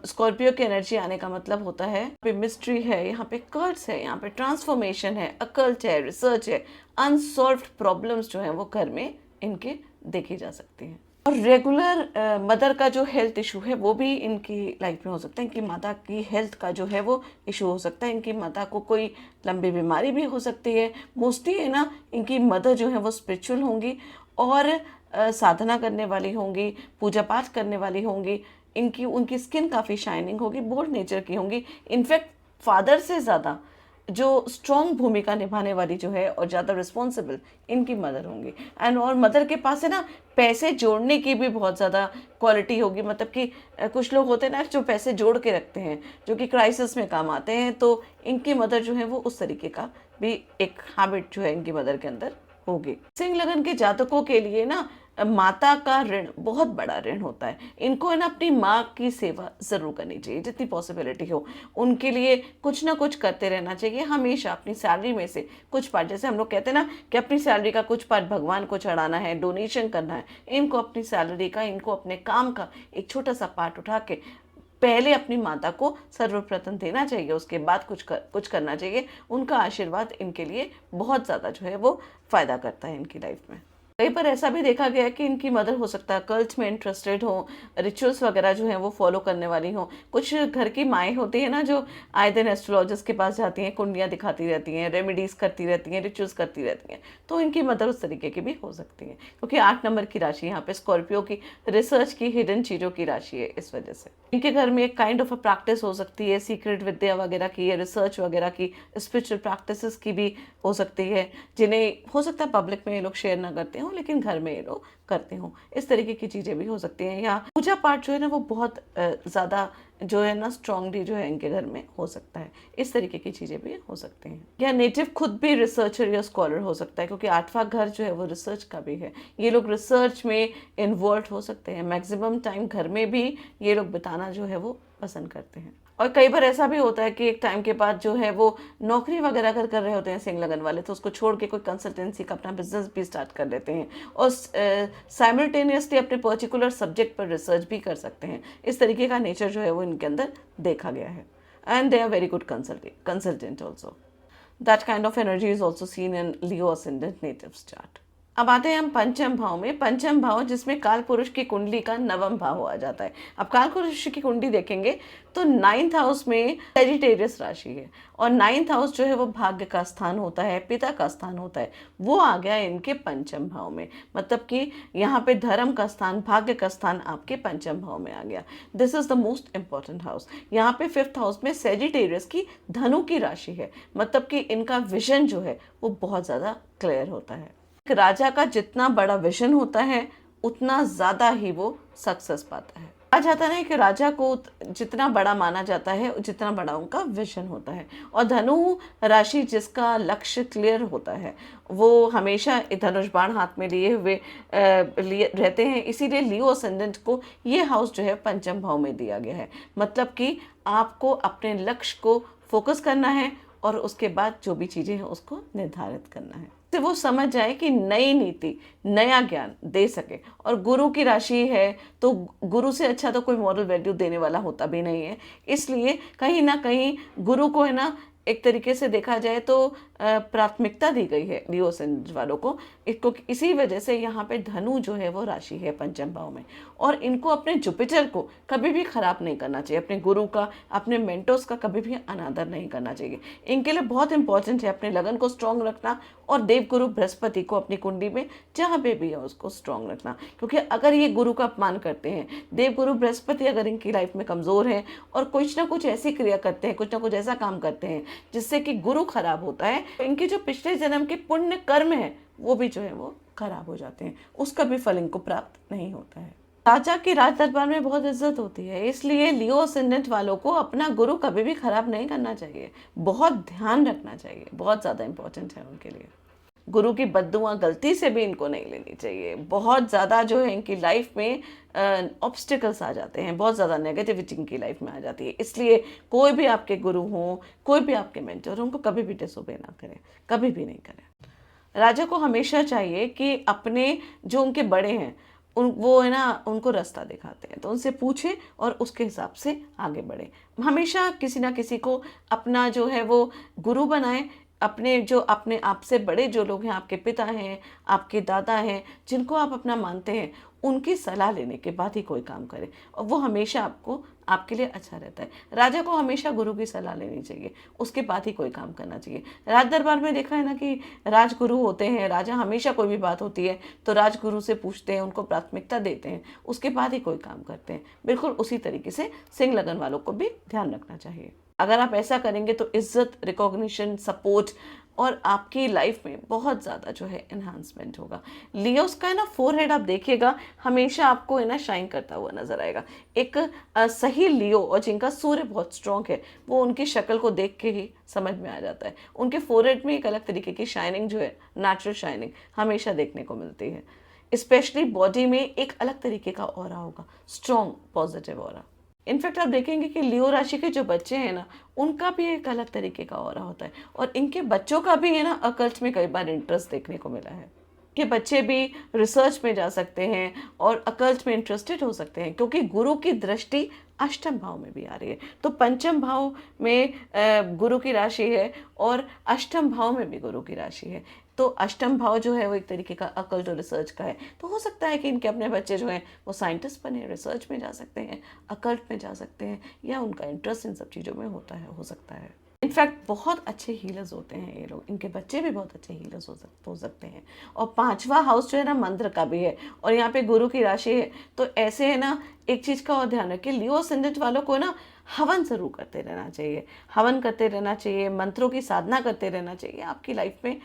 स्कॉर्पियो की एनर्जी आने का मतलब होता है पे मिस्ट्री है, यहाँ पे कर्स है, यहाँ पे ट्रांसफॉर्मेशन है, अकल्ट है, रिसर्च है, अनसॉल्व्ड प्रॉब्लम्स जो है वो घर में इनके देखी जा सकती हैं। और रेगुलर मदर का जो हेल्थ इशू है वो भी इनकी लाइफ में हो सकता है। इनकी माता की हेल्थ का जो है वो इशू हो सकता है, इनकी माता को कोई लंबी बीमारी भी हो सकती है। मोस्टली है ना, इनकी मदर जो है वो स्पिरिचुअल होंगी और साधना करने वाली होंगी, पूजा पाठ करने वाली होंगी, उनकी स्किन काफ़ी शाइनिंग होगी, बोल्ड नेचर की होंगी। इनफैक्ट फादर से ज़्यादा जो स्ट्रॉन्ग भूमिका निभाने वाली जो है और ज़्यादा रिस्पॉन्सिबल इनकी मदर होंगी। एंड और मदर के पास है ना पैसे जोड़ने की भी बहुत ज़्यादा क्वालिटी होगी। मतलब कि कुछ लोग होते हैं ना जो पैसे जोड़ के रखते हैं, जो कि क्राइसिस में काम आते हैं, तो इनकी मदर जो है वो उस तरीके का भी एक हैबिट जो है इनकी मदर के अंदर होगी। सिंह लगन के जातकों के लिए ना माता का ऋण बहुत बड़ा ऋण होता है। इनको है ना अपनी माँ की सेवा ज़रूर करनी चाहिए, जितनी पॉसिबिलिटी हो उनके लिए कुछ ना कुछ करते रहना चाहिए। हमेशा अपनी सैलरी में से कुछ पार्ट, जैसे हम लोग कहते हैं ना कि अपनी सैलरी का कुछ पार्ट भगवान को चढ़ाना है, डोनेशन करना है, इनको अपनी सैलरी का, इनको अपने काम का एक छोटा सा पार्ट उठा के पहले अपनी माता को सर्वप्रथम देना चाहिए, उसके बाद कुछ करना चाहिए। उनका आशीर्वाद इनके लिए बहुत ज़्यादा जो है वो फ़ायदा करता है इनकी लाइफ में। कई बार ऐसा भी देखा गया है कि इनकी मदर हो सकता है कल्ट में इंटरेस्टेड हो, रिचुअल्स वगैरह जो हैं वो फॉलो करने वाली हो। कुछ घर की माएँ होती हैं ना जो आए दिन एस्ट्रोलॉजिस्ट के पास जाती हैं, कुंडलियाँ दिखाती रहती हैं, रेमेडीज़ करती रहती हैं, रिचुअल्स करती रहती हैं, तो इनकी मदर उस तरीके की भी हो सकती है। क्योंकि 8 नंबर की राशि यहाँ पे स्कॉर्पियो की रिसर्च की, हिडन चीज़ों की राशि है, इस वजह से इनके घर में एक काइंड ऑफ अ प्रैक्टिस हो सकती है, सीक्रेट विद्या वगैरह की, रिसर्च वगैरह की, स्पिरिचुअल प्रैक्टिसेस की भी हो सकती है, जिन्हें हो सकता है पब्लिक में ये लोग शेयर ना करते हो लेकिन घर में ये लोग करते हो। इस तरीके की चीज़ें भी हो सकती हैं। या पूजा पाठ जो है ना वो बहुत ज़्यादा जो है ना स्ट्रांगली जो है इनके घर में हो सकता है। इस तरीके की चीज़ें भी हो सकती हैं। या नेटिव खुद भी रिसर्चर या स्कॉलर हो सकता है, क्योंकि 8वां घर जो है वो रिसर्च का भी है। ये लोग रिसर्च में इन्वॉल्व हो सकते हैं। मैक्सिमम टाइम घर में भी ये लोग बिताना जो है वो पसंद करते हैं। और कई बार ऐसा भी होता है कि एक टाइम के बाद जो है वो नौकरी वगैरह अगर कर रहे होते हैं सिंह लगन वाले, तो उसको छोड़ के कोई कंसल्टेंसी का अपना बिजनेस भी स्टार्ट कर लेते हैं और साइमल्टेनियसली अपने पर्टिकुलर सब्जेक्ट पर रिसर्च भी कर सकते हैं। इस तरीके का नेचर जो है वो इनके अंदर देखा गया है। And they are very good consultant also. That kind of energy is also seen in Leo ascendant natives chart. अब आते हैं हम पंचम भाव में। पंचम भाव जिसमें काल पुरुष की कुंडली का 9वां भाव आ जाता है। अब काल पुरुष की कुंडली देखेंगे तो 9th हाउस में सेजिटेरियस राशि है और 9th हाउस जो है वो भाग्य का स्थान होता है, पिता का स्थान होता है, वो आ गया इनके पंचम भाव में। मतलब कि यहाँ पे धर्म का स्थान, भाग्य का स्थान आपके पंचम भाव में आ गया। This is the most important house. यहाँ पे 5th हाउस में सेजिटेरियस की धनु की राशि है। मतलब कि इनका विजन जो है वो बहुत ज़्यादा क्लियर होता है। राजा का जितना बड़ा विजन होता है उतना ज्यादा ही वो सक्सेस पाता है। कहा जाता है कि राजा को जितना बड़ा माना जाता है जितना बड़ा उनका विजन होता है। और धनु राशि जिसका लक्ष्य क्लियर होता है वो हमेशा धनुष बाण हाथ में लिए हुए रहते हैं। इसीलिए लियो असेंडेंट को ये हाउस जो है पंचम भाव में दिया गया है। मतलब कि आपको अपने लक्ष्य को फोकस करना है और उसके बाद जो भी चीज़ें हैं उसको निर्धारित करना है, से वो समझ जाए कि नई नीति, नया ज्ञान दे सके। और गुरु की राशि है तो गुरु से अच्छा तो कोई मॉरल वैल्यू देने वाला होता भी नहीं है। इसलिए कहीं ना कहीं गुरु को है ना एक तरीके से देखा जाए तो प्राथमिकता दी गई है लियो असेंडेंट वालों को। इसको इसी वजह से यहाँ पे धनु जो है वो राशि है पंचम भाव में, और इनको अपने जुपिटर को कभी भी खराब नहीं करना चाहिए, अपने गुरु का, अपने मेंटोर्स का कभी भी अनादर नहीं करना चाहिए। इनके लिए बहुत इंपॉर्टेंट है अपने लगन को स्ट्रांग रखना और देवगुरु बृहस्पति को अपनी कुंडली में जहाँ पे भी है उसको स्ट्रांग रखना, क्योंकि अगर ये गुरु का अपमान करते हैं, देवगुरु बृहस्पति अगर इनकी लाइफ में कमज़ोर है और कुछ ना कुछ ऐसी क्रिया करते हैं, कुछ ना कुछ ऐसा काम करते हैं जिससे कि गुरु खराब होता है, तो इनके जो पिछले जन्म के पुण्य कर्म है वो भी जो है वो खराब हो जाते हैं, उसका भी फल इनको प्राप्त नहीं होता है। राजा की राज दरबार में बहुत इज्जत होती है, इसलिए लियो असेंडेंट वालों को अपना गुरु कभी भी खराब नहीं करना चाहिए, बहुत ध्यान रखना चाहिए, बहुत ज़्यादा इंपॉर्टेंट है उनके लिए। गुरु की बद्दुआ गलती से भी इनको नहीं लेनी चाहिए। बहुत ज़्यादा जो है इनकी लाइफ में ऑब्स्टिकल्स आ जाते हैं, बहुत ज़्यादा नेगेटिविटी इनकी लाइफ में आ जाती है, इसलिए कोई भी आपके गुरु हों, कोई भी आपके मेंटर हों, उनको कभी भी डिसोबे ना करें, कभी भी नहीं करें। राजा को हमेशा चाहिए कि अपने जो उनके बड़े हैं वो है ना उनको रास्ता दिखाते हैं तो उनसे पूछें और उसके हिसाब से आगे बढ़े। हमेशा किसी ना किसी को अपना जो है वो गुरु बनाएं, अपने जो अपने आप से बड़े जो लोग हैं, आपके पिता हैं, आपके दादा हैं, जिनको आप अपना मानते हैं, उनकी सलाह लेने के बाद ही कोई काम करें, और वो हमेशा आपको आपके लिए अच्छा रहता है। राजा को हमेशा गुरु की सलाह लेनी चाहिए, उसके बाद ही कोई काम करना चाहिए। राज दरबार में देखा है ना कि राजगुरु होते हैं, राजा हमेशा कोई भी बात होती है तो राजगुरु से पूछते हैं, उनको प्राथमिकता देते हैं, उसके बाद ही कोई काम करते हैं। बिल्कुल उसी तरीके से सिंह लगन वालों को भी ध्यान रखना चाहिए। अगर आप ऐसा करेंगे तो इज्जत, रिकॉग्निशन, सपोर्ट और आपकी लाइफ में बहुत ज़्यादा जो है एनहांसमेंट होगा। लियोस का है ना फोरहेड आप देखिएगा हमेशा आपको है ना शाइन करता हुआ नजर आएगा। एक सही लियो और जिनका सूर्य बहुत स्ट्रॉन्ग है वो उनकी शक्ल को देख के ही समझ में आ जाता है। उनके फोरहेड में एक अलग तरीके की शाइनिंग जो है, नेचुरल शाइनिंग हमेशा देखने को मिलती है। स्पेशली बॉडी में एक अलग तरीके का ऑरा होगा, स्ट्रॉन्ग पॉजिटिव ऑरा। इनफैक्ट आप देखेंगे कि लियो राशि के जो बच्चे हैं ना उनका भी एक अलग तरीके का ऑरा होता है, और इनके बच्चों का भी है ना अकल्ट में कई बार इंटरेस्ट देखने को मिला है कि बच्चे भी रिसर्च में जा सकते हैं और अकल्ट में इंटरेस्टेड हो सकते हैं, क्योंकि गुरु की दृष्टि अष्टम भाव में भी आ रही है। तो पंचम भाव में गुरु की राशि है और अष्टम भाव में भी गुरु की राशि है, तो अष्टम भाव जो है वो एक तरीके का अकल्ट और रिसर्च का है। तो हो सकता है कि इनके अपने बच्चे जो हैं वो साइंटिस्ट बने, रिसर्च में जा सकते हैं, अकल्ट में जा सकते हैं, या उनका इंटरेस्ट इन सब चीज़ों में होता है, हो सकता है। इनफैक्ट बहुत अच्छे हीलर्स होते हैं ये लोग, इनके बच्चे भी बहुत अच्छे हीलर्स हो सकते हैं। और पांचवा हाउस जो है ना मंत्र का भी है, और यहाँ पे गुरु की राशि है, तो ऐसे है ना एक चीज़ का और ध्यान रखिए, लियो असेंडेंट वालों को ना हवन जरूर करते रहना चाहिए, हवन करते रहना चाहिए, मंत्रों की साधना करते रहना चाहिए। आपकी लाइफ में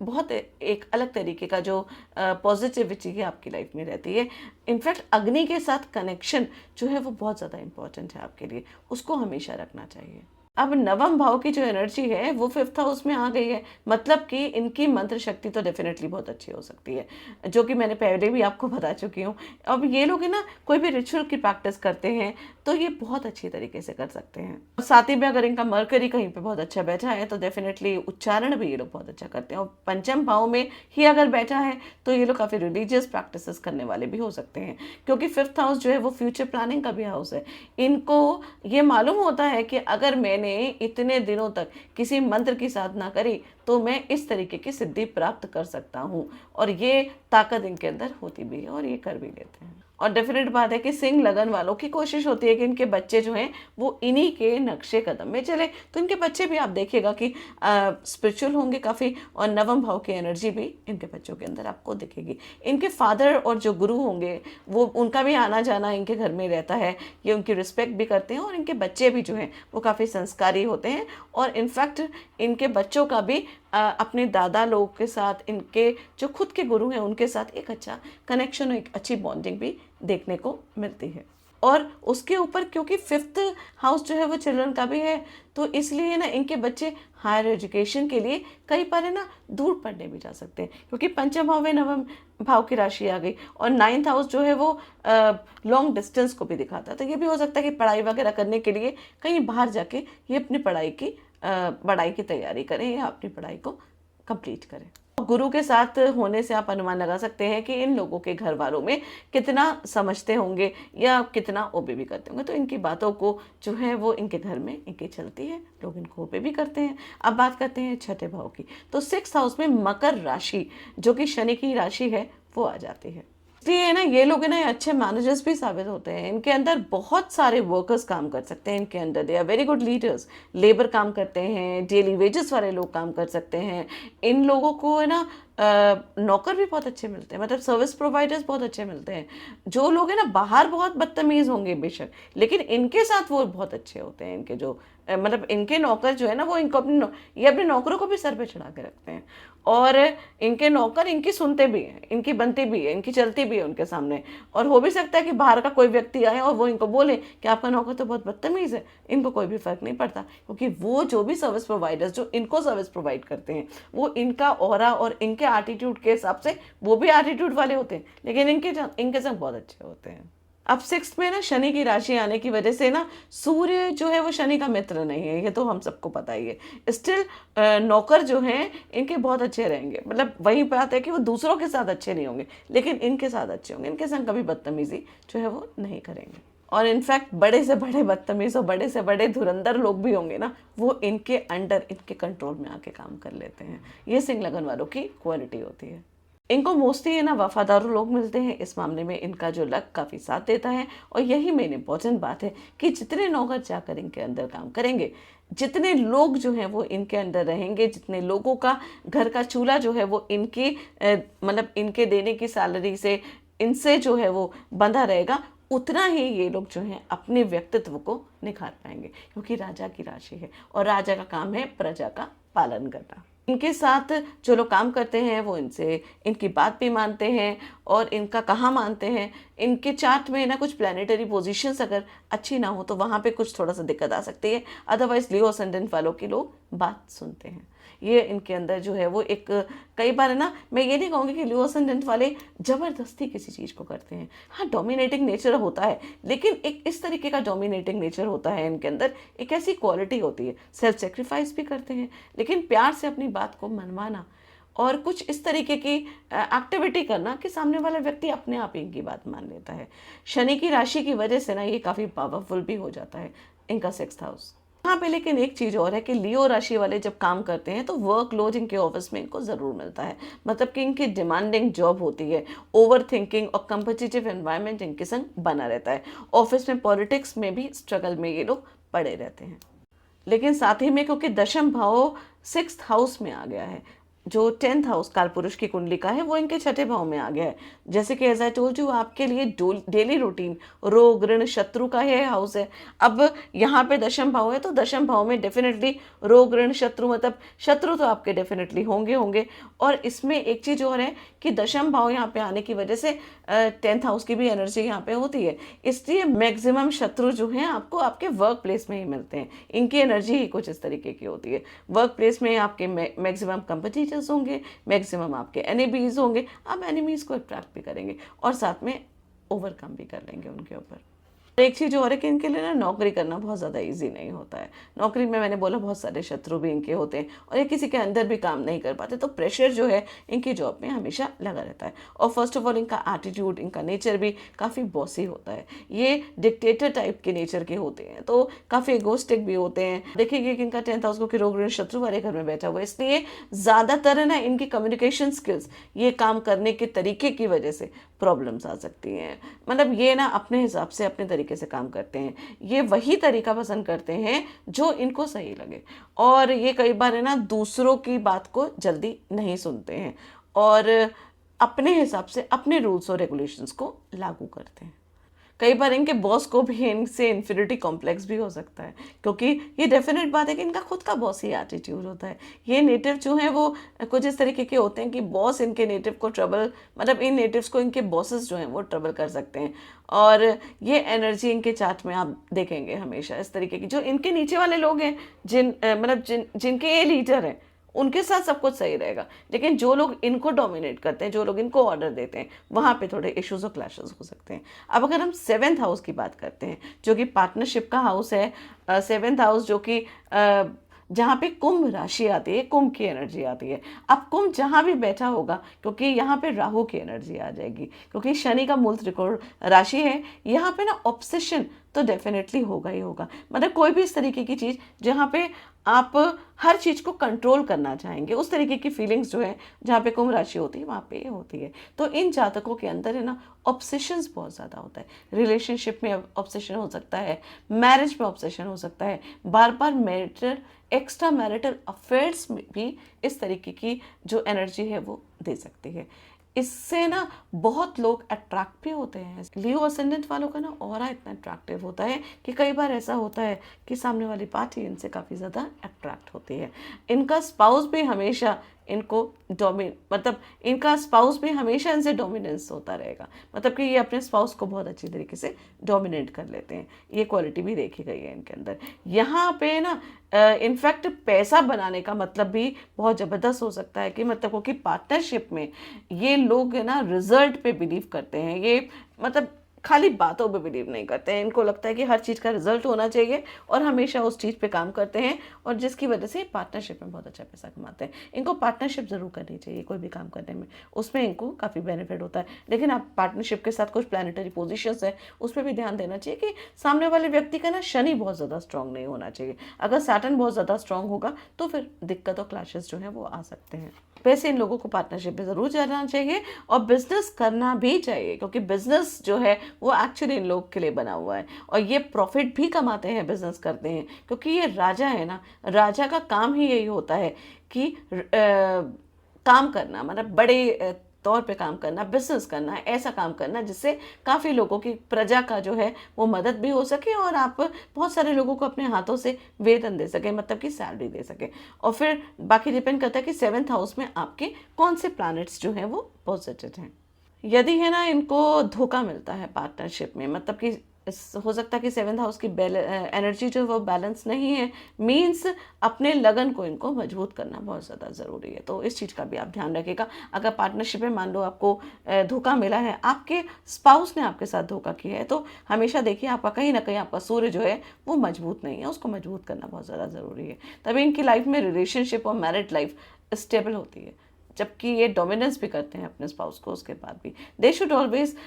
बहुत एक अलग तरीके का जो पॉजिटिविटी है आपकी लाइफ में रहती है। इनफैक्ट अग्नि के साथ कनेक्शन जो है वो बहुत ज़्यादा इंपॉर्टेंट है आपके लिए, उसको हमेशा रखना चाहिए। अब नवम भाव की जो एनर्जी है वो फिफ्थ हाउस में आ गई है, मतलब कि इनकी मंत्र शक्ति तो डेफिनेटली बहुत अच्छी हो सकती है, जो कि मैंने पहले भी आपको बता चुकी हूँ। अब ये लोग है ना कोई भी रिचुअल की प्रैक्टिस करते हैं तो ये बहुत अच्छी तरीके से कर सकते हैं। और साथ ही में अगर इनका मरकरी कहीं पे बहुत अच्छा बैठा है तो डेफिनेटली उच्चारण भी ये लोग बहुत अच्छा करते हैं। और पंचम भाव में ही अगर बैठा है तो ये लोग काफ़ी रिलीजियस प्रैक्टिसेस करने वाले भी हो सकते हैं, क्योंकि फिफ्थ हाउस जो है वो फ्यूचर प्लानिंग का भी हाउस है। इनको ये मालूम होता है कि अगर मैंने इतने दिनों तक किसी मंत्र की साधना करी तो मैं इस तरीके की सिद्धि प्राप्त कर सकता हूँ, और ये ताकत इनके अंदर होती भी है और ये कर भी लेते हैं। और डेफिनेट बात है कि सिंह लगन वालों की कोशिश होती है कि इनके बच्चे जो हैं वो इन्हीं के नक्शे कदम में चले, तो इनके बच्चे भी आप देखिएगा कि स्पिरिचुअल होंगे काफ़ी, और नवम भाव की एनर्जी भी इनके बच्चों के अंदर आपको दिखेगी। इनके फादर और जो गुरु होंगे वो उनका भी आना जाना इनके घर में रहता है, ये उनकी रिस्पेक्ट भी करते हैं, और इनके बच्चे भी जो हैं वो काफ़ी संस्कारी होते हैं। और इनफैक्ट इनके बच्चों का भी अपने दादा लोगों के साथ, इनके जो खुद के गुरु हैं उनके साथ एक अच्छा कनेक्शन, एक अच्छी बॉन्डिंग भी देखने को मिलती है। और उसके ऊपर क्योंकि फिफ्थ हाउस जो है वो चिल्ड्रन का भी है, तो इसलिए ना इनके बच्चे हायर एजुकेशन के लिए कई बार है ना दूर पढ़ने भी जा सकते हैं, क्योंकि पंचम भाव में नवम भाव की राशि आ गई, और नाइन्थ हाउस जो है वो लॉन्ग डिस्टेंस को भी दिखाता है। तो ये भी हो सकता है कि पढ़ाई वगैरह करने के लिए कहीं बाहर जाके ये अपनी पढ़ाई की तैयारी करें या अपनी पढ़ाई को कंप्लीट करें। गुरु के साथ होने से आप अनुमान लगा सकते हैं कि इन लोगों के घर वालों में कितना समझते होंगे या कितना ओबे भी करते होंगे। तो इनकी बातों को जो है वो इनके घर में इनकी चलती है, लोग इनको ओबे भी करते हैं। अब बात करते हैं छठे भाव की। तो 6th हाउस में मकर राशि जो कि शनि की राशि है वो आ जाती है। इसलिए है ना, ये लोग है ना अच्छे मैनेजर्स भी साबित होते हैं। इनके अंदर बहुत सारे वर्कर्स काम कर सकते हैं। इनके अंदर they are very good leaders. Labour काम करते हैं, डेली वेजेस वाले लोग काम कर सकते हैं। इन लोगों को है ना नौकर भी बहुत अच्छे मिलते हैं, मतलब सर्विस प्रोवाइडर्स बहुत अच्छे मिलते हैं। जो लोग है ना बाहर बहुत बदतमीज होंगे बेशक, लेकिन इनके साथ वो बहुत अच्छे होते हैं। इनके जो मतलब इनके नौकर जो है ना वो इनको ये अपने नौकरों को भी सर पे चढ़ा के रखते हैं, और इनके नौकर इनकी सुनते भी हैं, इनकी बनती भी है, इनकी चलती भी है उनके सामने। और हो भी सकता है कि बाहर का कोई व्यक्ति आए और वो इनको बोले कि आपका नौकर तो बहुत बदतमीज है, इनको कोई भी फर्क नहीं पड़ता, क्योंकि वो जो भी सर्विस प्रोवाइडर्स जो इनको सर्विस प्रोवाइड करते हैं वो इनका ऑरा और इनके एटीट्यूड के हिसाब से वो भी एटीट्यूड वाले होते हैं, लेकिन इनके संग बहुत अच्छे होते हैं। अब 6th में ना शनि की राशि आने की वजह से ना सूर्य जो है वो शनि का मित्र नहीं है, ये तो हम सबको पता ही है। स्टिल नौकर जो हैं इनके बहुत अच्छे रहेंगे, मतलब वही बात है कि वो दूसरों के साथ अच्छे नहीं होंगे लेकिन इनके साथ अच्छे होंगे, इनके संग कभी बदतमीजी जो है वो नहीं करेंगे। और इनफैक्ट बड़े से बड़े बदतमीज और बड़े से बड़े धुरंधर लोग भी होंगे ना, वो इनके अंडर इनके कंट्रोल में आके काम कर लेते हैं। ये सिंह लगन वालों की क्वालिटी होती है। इनको मोस्टली है ना वफादार लोग मिलते हैं। इस मामले में इनका जो लक काफ़ी साथ देता है। और यही मेन इंपॉर्टेंट बात है कि जितने नौकर जाकर इनके अंदर काम करेंगे, जितने लोग जो हैं वो इनके अंदर रहेंगे, जितने लोगों का घर का चूल्हा जो है वो इनकी मतलब इनके देने की सैलरी से इनसे जो है वो बंधा रहेगा, उतना ही ये लोग जो हैं अपने व्यक्तित्व को निखार पाएंगे, क्योंकि राजा की राशि है और राजा का काम है प्रजा का पालन करना। इनके साथ जो लोग काम करते हैं वो इनसे इनकी बात भी मानते हैं और इनका कहाँ मानते हैं। इनके चार्ट में ना कुछ प्लानिटरी पोजीशंस अगर अच्छी ना हो तो वहाँ पे कुछ थोड़ा सा दिक्कत आ सकती है। अदरवाइज लियो असेंडेंट वालों की लोग बात सुनते हैं। ये इनके अंदर जो है वो एक कई बार है ना, मैं ये नहीं कहूँगी कि लियो असेंडेंट वाले ज़बरदस्ती किसी चीज़ को करते हैं। हाँ, डोमिनेटिंग नेचर होता है, लेकिन एक इस तरीके का डोमिनेटिंग नेचर होता है इनके अंदर। एक ऐसी क्वालिटी होती है, सेल्फ सेक्रीफाइस भी करते हैं, लेकिन प्यार से अपनी बात को मनवाना और कुछ इस तरीके की एक्टिविटी करना कि सामने वाला व्यक्ति अपने आप ही इनकी बात मान लेता है। शनि की राशि की वजह से ना ये काफ़ी पावरफुल भी हो जाता है इनका 6th हाउस। यहाँ पे लेकिन एक चीज़ और है कि लियो राशि वाले जब काम करते हैं तो वर्कलोड इनके ऑफिस में इनको ज़रूर मिलता है, मतलब कि इनकी डिमांडिंग जॉब होती है। ओवर थिंकिंग और कम्पिटिटिव एनवायरनमेंट इनके संग बना रहता है। ऑफिस में पॉलिटिक्स में भी स्ट्रगल में ये लोग पड़े रहते हैं। लेकिन साथ ही में क्योंकि दशम भाव 6th हाउस में आ गया है, जो 10th हाउस कालपुरुष की कुंडली का है वो इनके छठे भाव में आ गया है। जैसे कि एज आई टोल्ड यू, आपके लिए डेली रूटीन रोग ऋण शत्रु का ये हाउस है। अब यहाँ पे दशम भाव है तो दशम भाव में डेफिनेटली रोग ऋण शत्रु, मतलब शत्रु तो आपके डेफिनेटली होंगे होंगे। और इसमें एक चीज़ और है कि दशम भाव यहाँ पे आने की वजह से 10th हाउस की भी एनर्जी यहाँ पे होती है, इसलिए मैक्सिमम शत्रु जो हैं आपको आपके वर्क प्लेस में ही मिलते हैं। इनकी एनर्जी ही कुछ इस तरीके की होती है। वर्क प्लेस में आपके मैक्सिमम कंपटीटर्स होंगे, मैक्सिमम आपके एनिमीज होंगे। आप एनिमीज को अट्रैक्ट भी करेंगे और साथ में ओवरकम भी कर लेंगे उनके ऊपर। एक चीज़ और है कि इनके लिए ना नौकरी करना बहुत ज़्यादा इजी नहीं होता है। नौकरी में मैंने बोला बहुत सारे शत्रु भी इनके होते हैं और ये किसी के अंदर भी काम नहीं कर पाते, तो प्रेशर जो है इनकी जॉब में हमेशा लगा रहता है। और फर्स्ट ऑफ ऑल इनका एटीट्यूड, इनका नेचर भी काफ़ी बॉसी होता है। ये डिक्टेटर टाइप के नेचर के होते हैं, तो काफ़ी इगोस्टिक भी होते हैं। देखिए कि इनका 10th हाउस को कि रोग ऋण शत्रु वाले घर में बैठा हुआ है, इसलिए ज़्यादातर है ना इनकी कम्युनिकेशन स्किल्स, ये काम करने के तरीके की वजह से प्रॉब्लम्स आ सकती हैं। मतलब ये ना अपने हिसाब से अपने तरीके से काम करते हैं। ये वही तरीका पसंद करते हैं जो इनको सही लगे, और ये कई बार है ना दूसरों की बात को जल्दी नहीं सुनते हैं और अपने हिसाब से अपने रूल्स और रेगुलेशंस को लागू करते हैं। कई बार इनके बॉस को भी इनसे इन्फीरियरिटी कॉम्प्लेक्स भी हो सकता है, क्योंकि ये डेफिनेट बात है कि इनका खुद का बॉस ही एटीट्यूड होता है। ये नेटिव जो हैं वो कुछ इस तरीके के होते हैं कि बॉस इनके नेटिव को ट्रबल, मतलब इन नेटिव्स को इनके बॉसेस जो हैं वो ट्रबल कर सकते हैं। और ये एनर्जी इनके चार्ट में आप देखेंगे हमेशा इस तरीके की। जो इनके नीचे वाले लोग हैं, जिनके ये लीडर हैं, उनके साथ सब कुछ सही रहेगा, लेकिन जो लोग इनको डोमिनेट करते हैं, जो लोग इनको ऑर्डर देते हैं, वहाँ पे थोड़े इश्यूज और क्लैशेस हो सकते हैं। अब अगर हम 7th हाउस की बात करते हैं, जो कि पार्टनरशिप का हाउस है, 7th हाउस जो कि जहाँ पे कुंभ राशि आती है, कुंभ की एनर्जी आती है। अब कुंभ जहाँ भी बैठा होगा, क्योंकि यहाँ पे राहु की एनर्जी आ जाएगी, क्योंकि शनि का मूल त्रिकोण राशि है, यहाँ पे ना ऑब्सेशन तो डेफिनेटली होगा ही होगा। मतलब कोई भी इस तरीके की चीज़ जहाँ पे आप हर चीज़ को कंट्रोल करना चाहेंगे, उस तरीके की फीलिंग्स जो है जहाँ पे कुंभ राशि होती है वहाँ पे ये होती है। तो इन जातकों के अंदर है ना ऑब्सेशंस बहुत ज़्यादा होता है। रिलेशनशिप में ऑब्सेशन हो सकता है, मैरिज में ऑब्सेशन हो सकता है, बार बार मैरिटल एक्स्ट्रा मैरिटल अफेयर्स में भी इस तरीके की जो एनर्जी है वो दे सकती है। इससे ना बहुत लोग अट्रैक्ट भी होते हैं। लियो असेंडेंट वालों का ना ऑरा इतना अट्रैक्टिव होता है कि कई बार ऐसा होता है कि सामने वाली पार्टी इनसे काफ़ी ज़्यादा अट्रैक्ट होती है। इनका स्पाउस भी हमेशा इनको मतलब इनका स्पाउस भी हमेशा इनसे डोमिनेंस होता रहेगा। मतलब कि ये अपने स्पाउस को बहुत अच्छी तरीके से डोमिनेट कर लेते हैं। ये क्वालिटी भी देखी गई है इनके अंदर। यहाँ पे ना इनफैक्ट पैसा बनाने का मतलब भी बहुत ज़बरदस्त हो सकता है कि मतलब कि पार्टनरशिप में ये लोग है ना रिजल्ट पे बिलीव करते हैं। ये मतलब खाली बातों पे बिलीव नहीं करते हैं। इनको लगता है कि हर चीज़ का रिजल्ट होना चाहिए और हमेशा उस चीज़ पे काम करते हैं, और जिसकी वजह से पार्टनरशिप में बहुत अच्छा पैसा कमाते हैं। इनको पार्टनरशिप ज़रूर करनी चाहिए कोई भी काम करने में, उसमें इनको काफ़ी बेनिफिट होता है। लेकिन आप पार्टनरशिप के साथ कुछ प्लानिटरी पोजिशंस है उस पर भी ध्यान देना चाहिए कि सामने वाले व्यक्ति का ना शनि बहुत ज़्यादा स्ट्रांग नहीं होना चाहिए। अगर सैटर्न बहुत ज़्यादा स्ट्रांग होगा तो फिर दिक्कत और क्लैशेस जो है वो आ सकते हैं। वैसे इन लोगों को पार्टनरशिप में ज़रूर जाना चाहिए और बिजनेस करना भी चाहिए, क्योंकि बिजनेस जो है वो एक्चुअली इन लोग के लिए बना हुआ है और ये प्रॉफिट भी कमाते हैं, बिजनेस करते हैं। क्योंकि ये राजा है ना, राजा का काम ही यही होता है कि काम करना, मतलब बड़े तौर पे काम करना, बिजनेस करना, ऐसा काम करना जिससे काफ़ी लोगों की प्रजा का जो है वो मदद भी हो सके और आप बहुत सारे लोगों को अपने हाथों से वेतन दे सके, मतलब कि सैलरी दे सके। और फिर बाकी डिपेंड करता है कि 7th हाउस में आपके कौन से प्लैनेट्स जो हैं वो पॉजिटिव हैं। यदि है ना इनको धोखा मिलता है पार्टनरशिप में, मतलब कि हो सकता है कि 7th हाउस की एनर्जी जो है वो बैलेंस नहीं है, मीन्स अपने लगन को इनको मजबूत करना बहुत ज़्यादा ज़रूरी है। तो इस चीज़ का भी आप ध्यान रखिएगा। अगर पार्टनरशिप में मान लो आपको धोखा मिला है, आपके स्पाउस ने आपके साथ धोखा किया है, तो हमेशा देखिए आपका कहीं ना कहीं आपका सूर्य जो है वो मजबूत नहीं है, उसको मजबूत करना बहुत ज़्यादा ज़रूरी है। तभी इनकी लाइफ में रिलेशनशिप और मैरिड लाइफ स्टेबल होती है। जबकि ये डोमिनेंस भी करते हैं अपने स्पाउस को, उसके बाद भी दे शुड ऑलवेज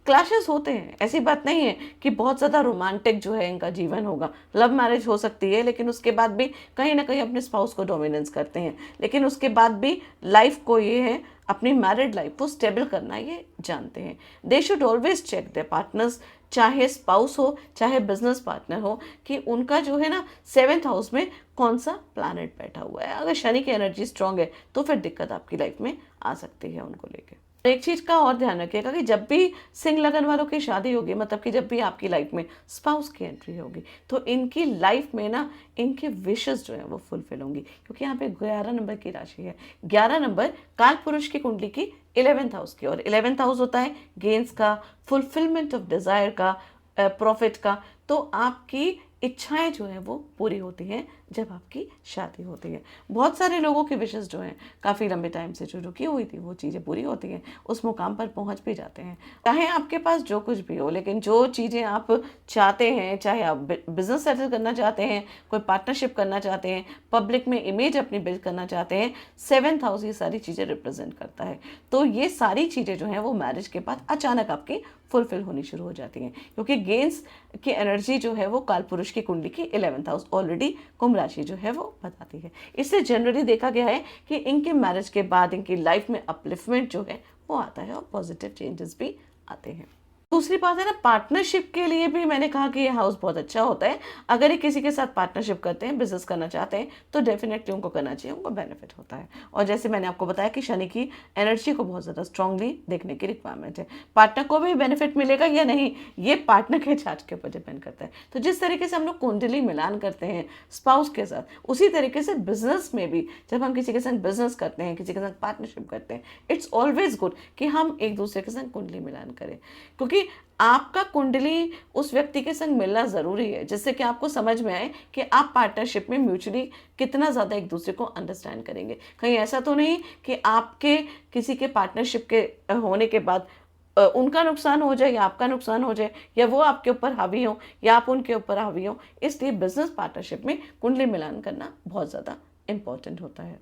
क्लैशेस होते हैं। ऐसी बात नहीं है कि बहुत ज़्यादा रोमांटिक जो है इनका जीवन होगा। लव मैरिज हो सकती है लेकिन उसके बाद भी कहीं ना कहीं अपने स्पाउस को डोमिनेंस करते हैं, लेकिन उसके बाद भी लाइफ को ये है अपनी मैरिड लाइफ को स्टेबल करना ये जानते हैं। They should always check their partners, चाहे स्पाउस हो चाहे बिजनेस पार्टनर हो, कि उनका जो है ना 7th हाउस में कौन सा प्लैनेट बैठा हुआ है। अगर शनि की एनर्जी स्ट्रांग है तो फिर दिक्कत आपकी लाइफ में आ सकती है उनको लेकर। एक चीज़ का और ध्यान रखिएगा कि जब भी सिंह लगन वालों की शादी होगी, मतलब कि जब भी आपकी लाइफ में स्पाउस की एंट्री होगी, तो इनकी लाइफ में ना इनके विशेस जो है वो फुलफिल होंगी, क्योंकि यहाँ पे 11 नंबर की राशि है। 11 नंबर काल पुरुष की कुंडली की 11th हाउस की, और 11th हाउस होता है गेन्स का, फुलफिलमेंट ऑफ डिज़ायर का, प्रॉफिट का। तो आपकी इच्छाएं जो हैं वो पूरी होती हैं जब आपकी शादी होती है। बहुत सारे लोगों की विशेस जो हैं काफ़ी लंबे टाइम से जो रुकी हुई थी वो चीज़ें पूरी होती हैं, उस मुकाम पर पहुंच भी जाते हैं। चाहे आपके पास जो कुछ भी हो, लेकिन जो चीज़ें आप चाहते हैं, चाहे आप बिजनेस सेटल करना चाहते हैं, कोई पार्टनरशिप करना चाहते हैं, पब्लिक में इमेज अपनी बिल्ड करना चाहते हैं, 7th हाउस ये सारी चीज़ें रिप्रेजेंट करता है। तो ये सारी चीज़ें जो हैं वो मैरिज के बाद अचानक आपकी फुलफिल होनी शुरू हो जाती हैं, क्योंकि गेंस की एनर्जी जो है वो कालपुरुष की कुंडली की 11th हाउस ऑलरेडी कुंभ राशि जो है वो बताती है। इससे जनरली देखा गया है कि इनके मैरिज के बाद इनकी लाइफ में अपलिफ्टमेंट जो है वो आता है और पॉजिटिव चेंजेस भी आते हैं। दूसरी बात है ना, पार्टनरशिप के लिए भी मैंने कहा कि ये हाउस बहुत अच्छा होता है। अगर ये किसी के साथ पार्टनरशिप करते हैं, बिजनेस करना चाहते हैं, तो डेफिनेटली उनको करना चाहिए, उनको बेनिफिट होता है। और जैसे मैंने आपको बताया कि शनि की एनर्जी को बहुत ज़्यादा स्ट्रांगली देखने की रिक्वायरमेंट है। पार्टनर को भी बेनिफिट मिलेगा या नहीं, ये पार्टनर के चार्ट के ऊपर डिपेंड करता है। तो जिस तरीके से हम लोग कुंडली मिलान करते हैं स्पाउस के साथ, उसी तरीके से बिजनेस में भी जब हम किसी के संग बिजनेस करते हैं, किसी के संग पार्टनरशिप करते हैं, इट्स ऑलवेज गुड कि हम एक दूसरे के संग कुंडली मिलान करें, क्योंकि आपका कुंडली उस व्यक्ति के संग मिलना ज़रूरी है, जिससे कि आपको समझ में आए कि आप पार्टनरशिप में म्यूचुअली कितना ज़्यादा एक दूसरे को अंडरस्टैंड करेंगे। कहीं ऐसा तो नहीं कि आपके किसी के पार्टनरशिप के होने के बाद उनका नुकसान हो जाए या आपका नुकसान हो जाए, या वो आपके ऊपर हावी हो या आप उनके ऊपर हावी हो। इसलिए बिजनेस पार्टनरशिप में कुंडली मिलान करना बहुत ज़्यादा इम्पॉर्टेंट होता है।